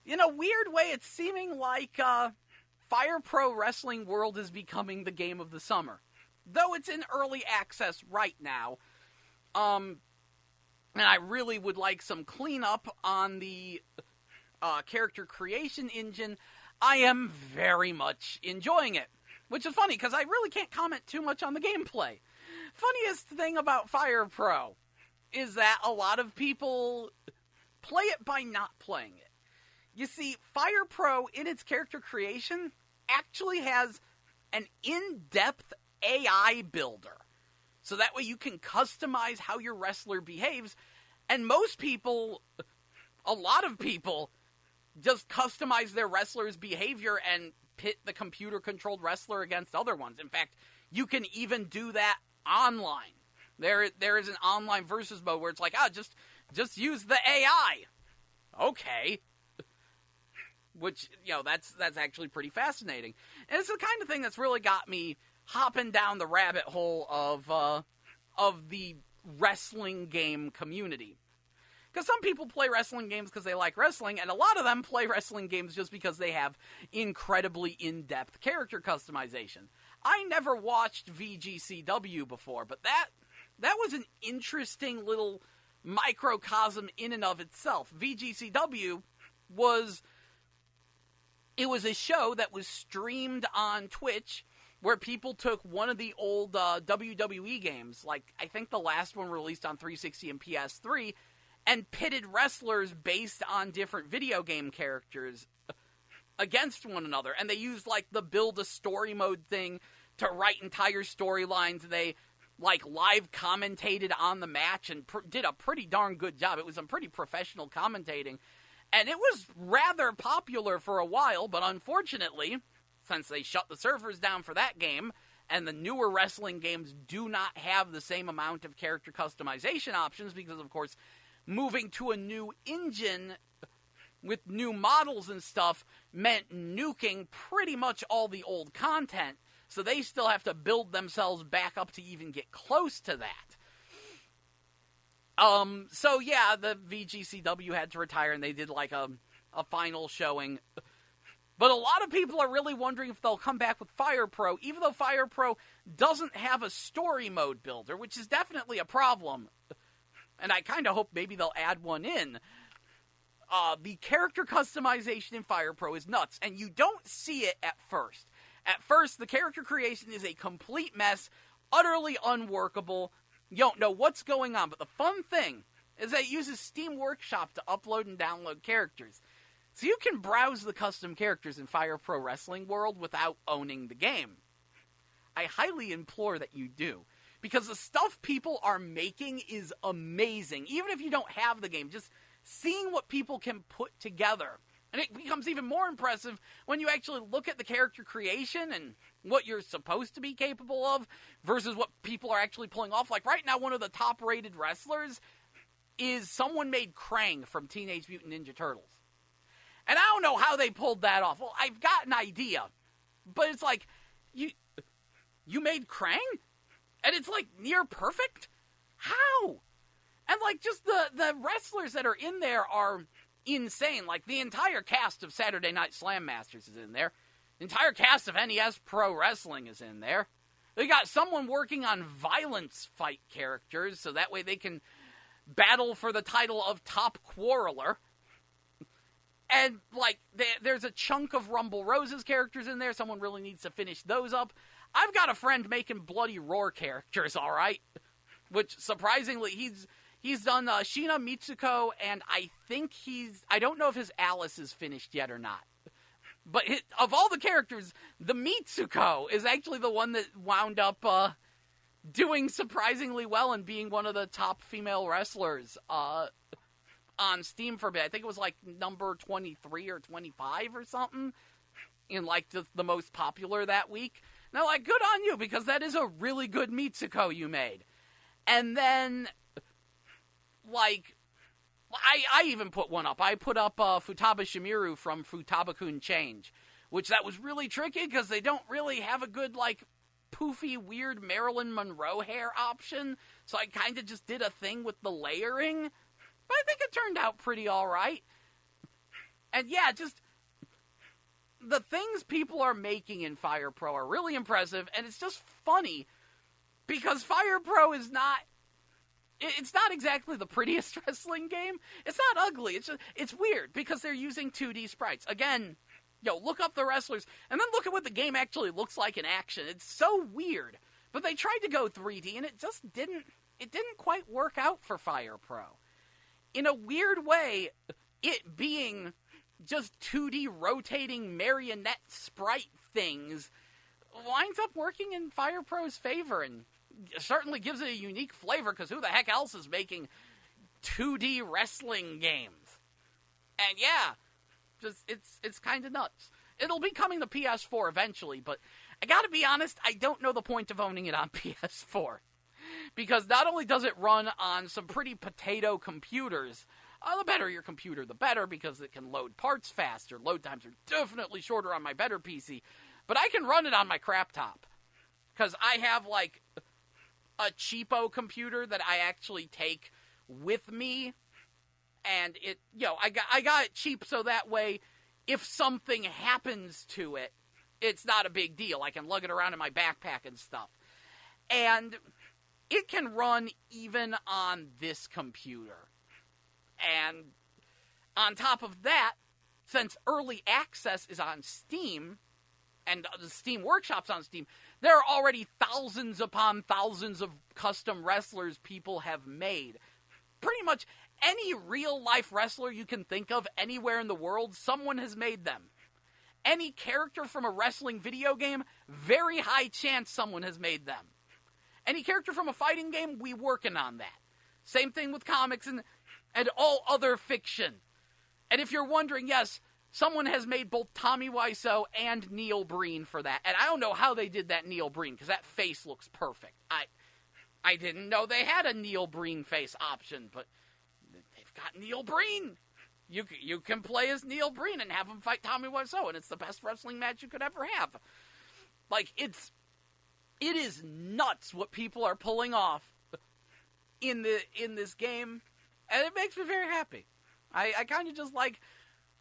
in a weird way, it's seeming like Fire Pro Wrestling World is becoming the game of the summer. Though it's in early access right now. And I really would like some cleanup on the character creation engine. I am very much enjoying it, which is funny because I really can't comment too much on the gameplay. Funniest thing about Fire Pro is that a lot of people play it by not playing it. You see, Fire Pro, in its character creation, actually has an in-depth AI builder. So that way you can customize how your wrestler behaves. And most people, a lot of people, just customize their wrestler's behavior and pit the computer-controlled wrestler against other ones. In fact, you can even do that online. There is an online versus mode where it's like, just use the AI. Okay. Which, that's actually pretty fascinating. And it's the kind of thing that's really got me hopping down the rabbit hole of the wrestling game community. Because some people play wrestling games because they like wrestling, and a lot of them play wrestling games just because they have incredibly in-depth character customization. I never watched VGCW before, but that was an interesting little microcosm in and of itself. VGCW was a show that was streamed on Twitch where people took one of the old WWE games, like I think the last one released on 360 and PS3, and pitted wrestlers based on different video game characters against one another. And they used, like, the build-a-story mode thing to write entire storylines. They, like, live commentated on the match and did a pretty darn good job. It was some pretty professional commentating. And it was rather popular for a while, but unfortunately, since they shut the servers down for that game, and the newer wrestling games do not have the same amount of character customization options because, of course, moving to a new engine with new models and stuff meant nuking pretty much all the old content, so they still have to build themselves back up to even get close to that. So yeah, the VGCW had to retire, and they did like a final showing. But a lot of people are really wondering if they'll come back with Fire Pro, even though Fire Pro doesn't have a story mode builder, which is definitely a problem. And I kind of hope maybe they'll add one in. The character customization in Fire Pro is nuts, and you don't see it at first. At first, the character creation is a complete mess, utterly unworkable. You don't know what's going on, but the fun thing is that it uses Steam Workshop to upload and download characters. So you can browse the custom characters in Fire Pro Wrestling World without owning the game. I highly implore that you do, because the stuff people are making is amazing. Even if you don't have the game, just seeing what people can put together. And it becomes even more impressive when you actually look at the character creation and what you're supposed to be capable of versus what people are actually pulling off. Like right now, one of the top-rated wrestlers is someone made Krang from Teenage Mutant Ninja Turtles. And I don't know how they pulled that off. Well, I've got an idea. But it's like, you made Krang? And it's like near perfect? How? And like just the wrestlers that are in there are insane. Like the entire cast of Saturday Night Slam Masters is in there. The entire cast of NES Pro Wrestling is in there. They got someone working on violence fight characters so that way they can battle for the title of Top Quarreler. And, like, there's a chunk of Rumble Rose's characters in there. Someone really needs to finish those up. I've got a friend making Bloody Roar characters, all right? Which, surprisingly, he's done Sheena, Mitsuko, and I think I don't know if his Alice is finished yet or not. But of all the characters, the Mitsuko is actually the one that wound up doing surprisingly well and being one of the top female wrestlers on Steam for a bit. I think it was like number 23 or 25 or something in like the most popular that week. And they're like, good on you, because that is a really good Mitsuko you made. And then, like, I even put one up. I put up Futaba Shimiru from Futaba-kun Change, which that was really tricky because they don't really have a good, like, poofy, weird Marilyn Monroe hair option. So I kind of just did a thing with the layering. But I think it turned out pretty alright. And yeah, just the things people are making in Fire Pro are really impressive, and it's just funny because Fire Pro is not exactly the prettiest wrestling game. It's not ugly. It's weird because they're using 2D sprites. Again, look up the wrestlers, and then look at what the game actually looks like in action. It's so weird. But they tried to go 3D, and it just didn't quite work out for Fire Pro. In a weird way, it being just 2D rotating marionette sprite things winds up working in Fire Pro's favor, and certainly gives it a unique flavor, because who the heck else is making 2D wrestling games? And yeah, just it's kind of nuts. It'll be coming to PS4 eventually, but I gotta be honest, I don't know the point of owning it on PS4. Because not only does it run on some pretty potato computers, the better your computer, the better, because it can load parts faster. Load times are definitely shorter on my better PC. But I can run it on my crap top. Because I have, like, a cheapo computer that I actually take with me. And it, I got it cheap so that way, if something happens to it, it's not a big deal. I can lug it around in my backpack and stuff. And it can run even on this computer. And on top of that, since early access is on Steam, and the Steam Workshop's on Steam, there are already thousands upon thousands of custom wrestlers people have made. Pretty much any real-life wrestler you can think of anywhere in the world, someone has made them. Any character from a wrestling video game, very high chance someone has made them. Any character from a fighting game, we working on that. Same thing with comics and all other fiction. And if you're wondering, yes, someone has made both Tommy Wiseau and Neil Breen for that. And I don't know how they did that Neil Breen, because that face looks perfect. I didn't know they had a Neil Breen face option, but they've got Neil Breen. You can play as Neil Breen and have him fight Tommy Wiseau, and it's the best wrestling match you could ever have. Like, it is nuts what people are pulling off in this game, and it makes me very happy. I kind of just like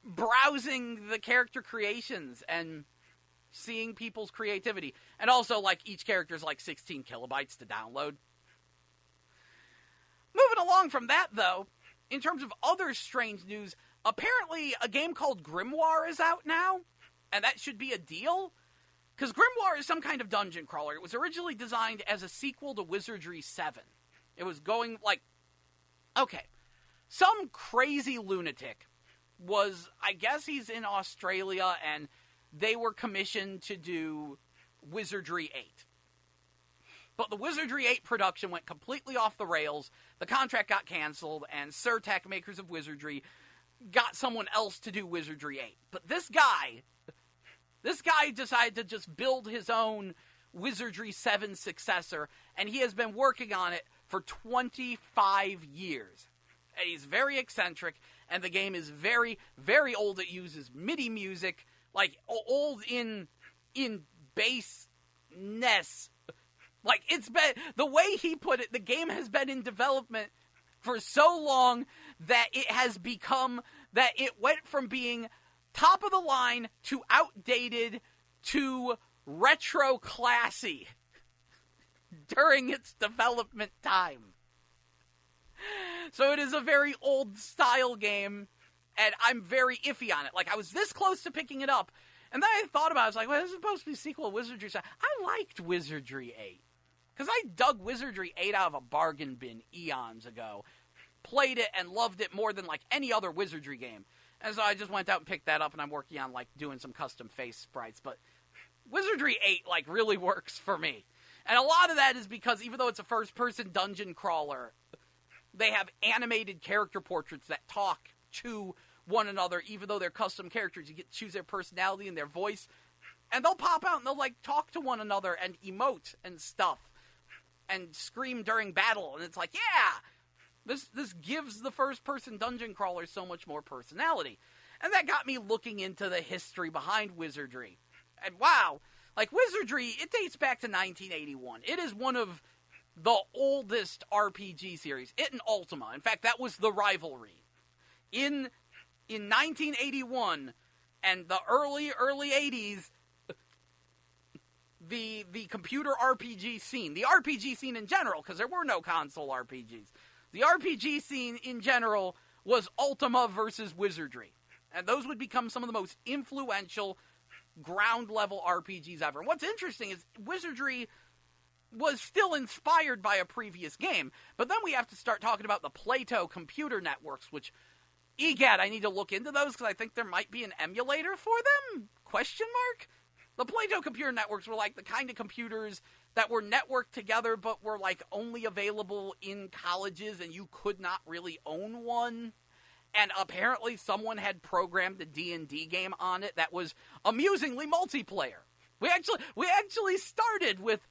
browsing the character creations and seeing people's creativity. And also, like, each character is like 16 kilobytes to download. Moving along from that, though, in terms of other strange news, apparently a game called Grimoire is out now, and that should be a deal. Because Grimoire is some kind of dungeon crawler. It was originally designed as a sequel to Wizardry 7. It was going like... Okay. Some crazy lunatic was... I guess he's in Australia, and they were commissioned to do Wizardry 8. But the Wizardry 8 production went completely off the rails. The contract got canceled, and Surtac, makers of Wizardry, got someone else to do Wizardry 8. But this guy decided to just build his own Wizardry 7 successor, and he has been working on it for 25 years. And he's very eccentric, and the game is very, very old. It uses MIDI music, like, old in bassness. Like, it's been, the way he put it, the game has been in development for so long that it has become, that it went from being top of the line to outdated to retro classy during its development time. So it is a very old style game, and I'm very iffy on it. Like, I was this close to picking it up, and then I thought about it. I was like, well, this is supposed to be a sequel to Wizardry 7. I liked Wizardry 8. Because I dug Wizardry 8 out of a bargain bin eons ago. Played it and loved it more than, like, any other Wizardry game. And so I just went out and picked that up, and I'm working on, like, doing some custom face sprites. But Wizardry 8, like, really works for me. And a lot of that is because even though it's a first-person dungeon crawler, they have animated character portraits that talk to one another, even though they're custom characters. You get to choose their personality and their voice. And they'll pop out and they'll, like, talk to one another and emote and stuff. And scream during battle. And it's like, yeah! This gives the first-person dungeon crawler so much more personality. And that got me looking into the history behind Wizardry. And wow, like, Wizardry, it dates back to 1981. It is one of the oldest RPG series. It and Ultima. In fact, that was the rivalry. In 1981 and the early 80s, the computer RPG scene, the RPG scene in general, because there were no console RPGs, the RPG scene in general was Ultima versus Wizardry. And those would become some of the most influential ground-level RPGs ever. And what's interesting is Wizardry was still inspired by a previous game, but then we have to start talking about the Plato computer networks, which, egad, I need to look into those because I think there might be an emulator for them? Question mark? The Plato computer networks were like the kind of computers that were networked together but were like only available in colleges and you could not really own one. And apparently someone had programmed a D&D game on it that was amusingly multiplayer. We actually started with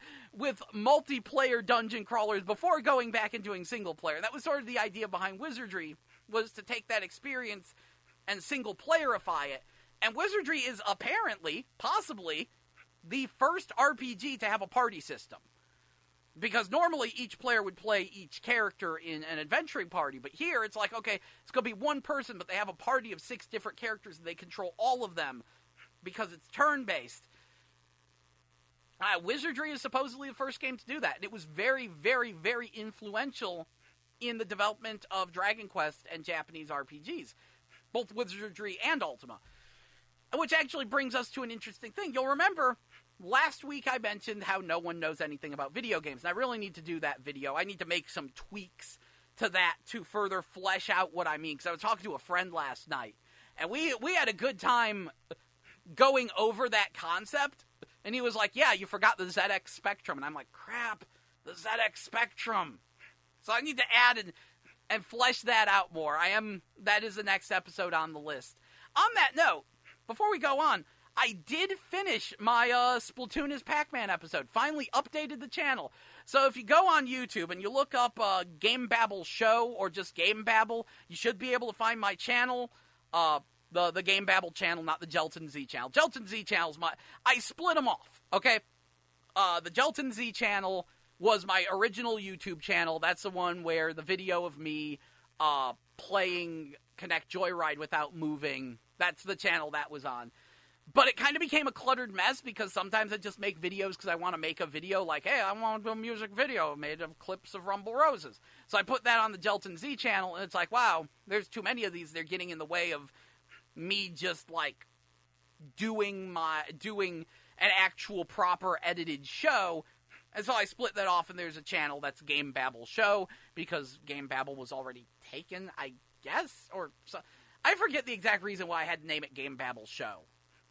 multiplayer dungeon crawlers before going back and doing single player. That was sort of the idea behind Wizardry, was to take that experience and single playerify it. And Wizardry is apparently, possibly, the first RPG to have a party system. Because normally each player would play each character in an adventuring party, but here it's like, okay, it's going to be one person, but they have a party of 6 different characters and they control all of them because it's turn-based. Wizardry is supposedly the first game to do that, and it was very, very, very influential in the development of Dragon Quest and Japanese RPGs, both Wizardry and Ultima. Which actually brings us to an interesting thing. You'll remember last week I mentioned how no one knows anything about video games, and I really need to do that video. I need to make some tweaks to that to further flesh out what I mean, because I was talking to a friend last night, and we had a good time going over that concept, and he was like, yeah, you forgot the ZX Spectrum, and I'm like, crap, the ZX Spectrum. So I need to add and flesh that out more. That is the next episode on the list. On that note, before we go on, I did finish my Splatoon is Pac-Man episode. Finally updated the channel. So if you go on YouTube and you look up GameBabble Show or just GameBabble, you should be able to find my channel, the GameBabble channel, not the Gelton Z channel. Gelton Z channel is I split them off, okay? The Gelton Z channel was my original YouTube channel. That's the one where the video of me playing Connect Joyride without moving. That's the channel that was on. But it kind of became a cluttered mess because sometimes I just make videos because I want to make a video like, hey, I want to do a music video made of clips of Rumble Roses. So I put that on the Gelton Z channel, and it's like, wow, there's too many of these. They're getting in the way of me just, like, doing an actual proper edited show. And so I split that off, and there's a channel that's GameBabble Show because GameBabble was already taken, I guess, or so. I forget the exact reason why I had to name it GameBabble Show.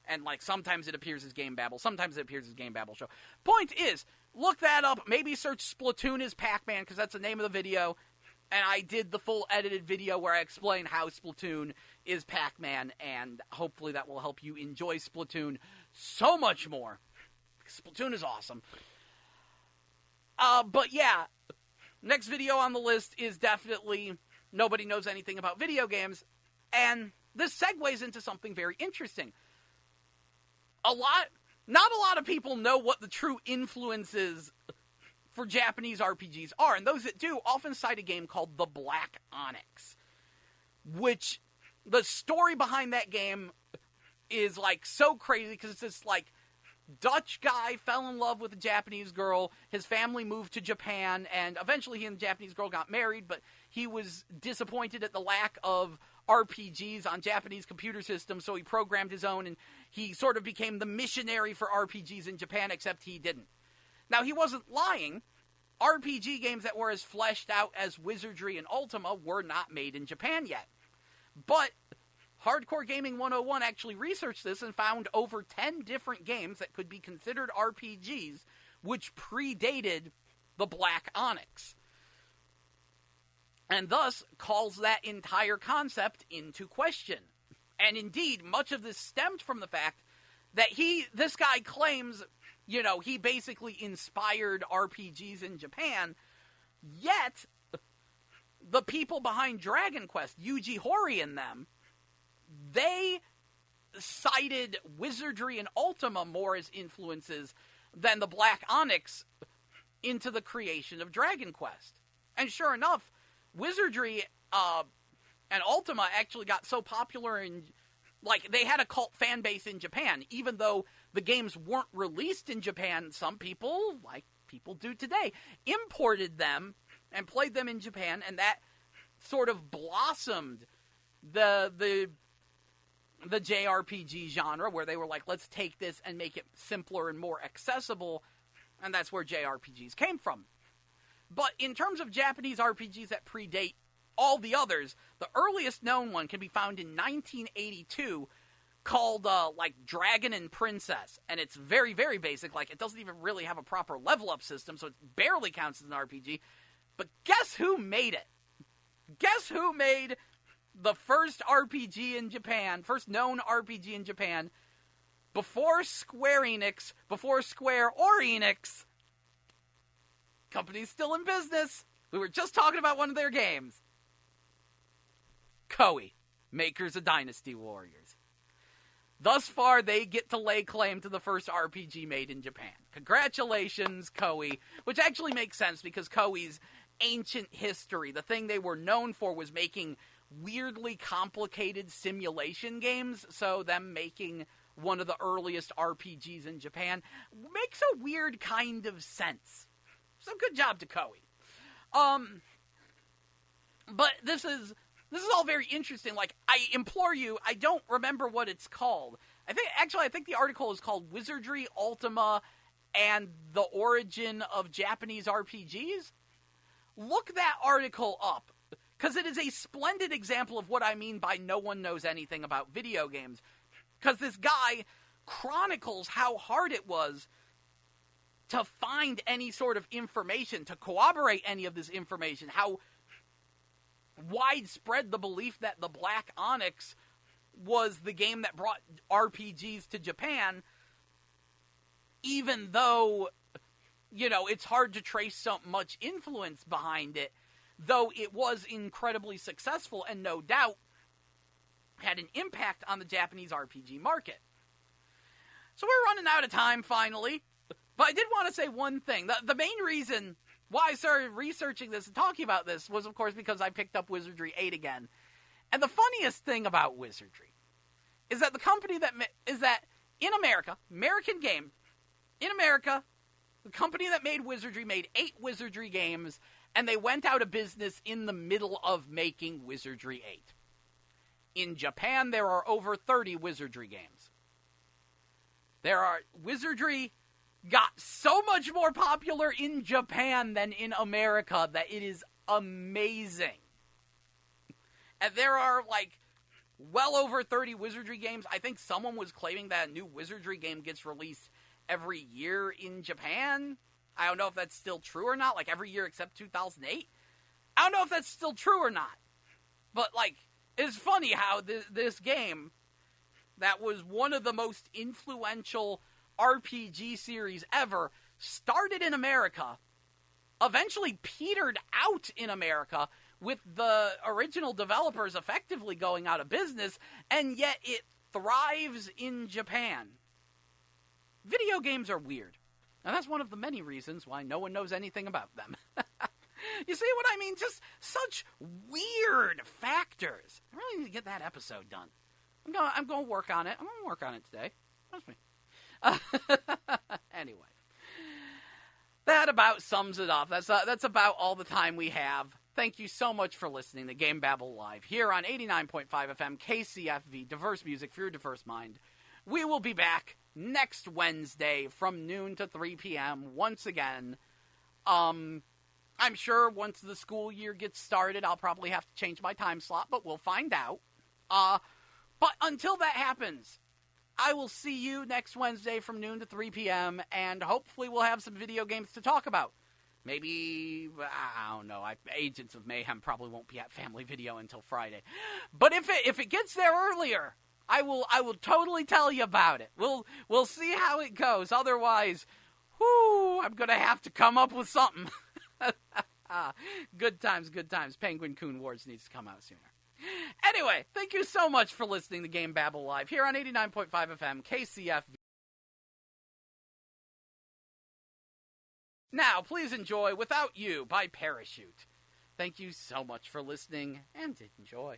And, like, sometimes it appears as GameBabble, sometimes it appears as GameBabble Show. Point is, look that up, maybe search Splatoon is Pac-Man, because that's the name of the video, and I did the full edited video where I explain how Splatoon is Pac-Man, and hopefully that will help you enjoy Splatoon so much more. Splatoon is awesome. But yeah, next video on the list is definitely Nobody Knows Anything About Video Games, and this segues into something very interesting. Not a lot of people know what the true influences for Japanese RPGs are, and those that do often cite a game called The Black Onyx, which the story behind that game is, like, so crazy, because it's this, like, Dutch guy fell in love with a Japanese girl, his family moved to Japan, and eventually he and the Japanese girl got married, but he was disappointed at the lack of RPGs on Japanese computer systems, so he programmed his own, and he sort of became the missionary for RPGs in Japan, except he didn't. Now, he wasn't lying. RPG games that were as fleshed out as Wizardry and Ultima were not made in Japan yet. But Hardcore Gaming 101 actually researched this and found over 10 different games that could be considered RPGs, which predated the Black Onyx, and thus calls that entire concept into question. And indeed, much of this stemmed from the fact that this guy claims, you know, he basically inspired RPGs in Japan, yet the people behind Dragon Quest, Yuji Horii and them, they cited Wizardry and Ultima more as influences than the Black Onyx into the creation of Dragon Quest. And sure enough, Wizardry and Ultima actually got so popular in, like, they had a cult fan base in Japan. Even though the games weren't released in Japan, some people, like people do today, imported them and played them in Japan, and that sort of blossomed the the JRPG genre, where they were like, let's take this and make it simpler and more accessible, and that's where JRPGs came from. But in terms of Japanese RPGs that predate all the others, the earliest known one can be found in 1982, called, Dragon and Princess, and it's very, very basic. Like, it doesn't even really have a proper level-up system, so it barely counts as an RPG. But guess who made it? Guess who made the first RPG in Japan, first known RPG in Japan, before Square Enix, before Square or Enix? Company's still in business. We were just talking about one of their games. Koei, makers of Dynasty Warriors. Thus far, they get to lay claim to the first RPG made in Japan. Congratulations, Koei, which actually makes sense because Koei's ancient history, the thing they were known for was making weirdly complicated simulation games, so them making one of the earliest RPGs in Japan makes a weird kind of sense. So good job to Koei. But this is all very interesting. Like, I implore you, I don't remember what it's called. I think the article is called Wizardry, Ultima, and the Origin of Japanese RPGs. Look that article up, because it is a splendid example of what I mean by no one knows anything about video games. Because this guy chronicles how hard it was to find any sort of information, to corroborate any of this information, how widespread the belief that the Black Onyx was the game that brought RPGs to Japan, even though, it's hard to trace so much influence behind it, though it was incredibly successful and no doubt had an impact on the Japanese RPG market. So we're running out of time, finally. But I did want to say one thing. The main reason why I started researching this and talking about this was, of course, because I picked up Wizardry 8 again. And the funniest thing about Wizardry is that the company in America, American game, in America, the company that made Wizardry made 8 Wizardry games, and they went out of business in the middle of making Wizardry 8. In Japan, there are over 30 Wizardry games. Wizardry got so much more popular in Japan than in America that it is amazing. And there are, well over 30 Wizardry games. I think someone was claiming that a new Wizardry game gets released every year in Japan. I don't know if that's still true or not, every year except 2008. I don't know if that's still true or not. But, it's funny how this game, that was one of the most influential RPG series ever, started in America, eventually petered out in America, with the original developers effectively going out of business, and yet it thrives in Japan. Video games are weird, and that's one of the many reasons why no one knows anything about them. You see what I mean? Just such weird factors. I really need to get that episode done. I'm going to work on it. I'm going to work on it today. Trust me. Anyway, that about sums it up. That's about all the time we have. Thank you so much for listening to GameBabble Live here on 89.5 FM KCFV, diverse music for your diverse mind. We will be back next Wednesday from noon to 3 p.m. once again. I'm sure once the school year gets started, I'll probably have to change my time slot, but we'll find out. But until that happens, I will see you next Wednesday from noon to 3 p.m., and hopefully we'll have some video games to talk about. Maybe, I don't know, Agents of Mayhem probably won't be at Family Video until Friday. But if it gets there earlier, I will totally tell you about it. We'll see how it goes. Otherwise, I'm going to have to come up with something. Good times. Penguin Coon Wars needs to come out sooner. Anyway, thank you so much for listening to GameBabble Live here on 89.5 FM KCFV. Now, please enjoy Without You by Parachute. Thank you so much for listening, and enjoy.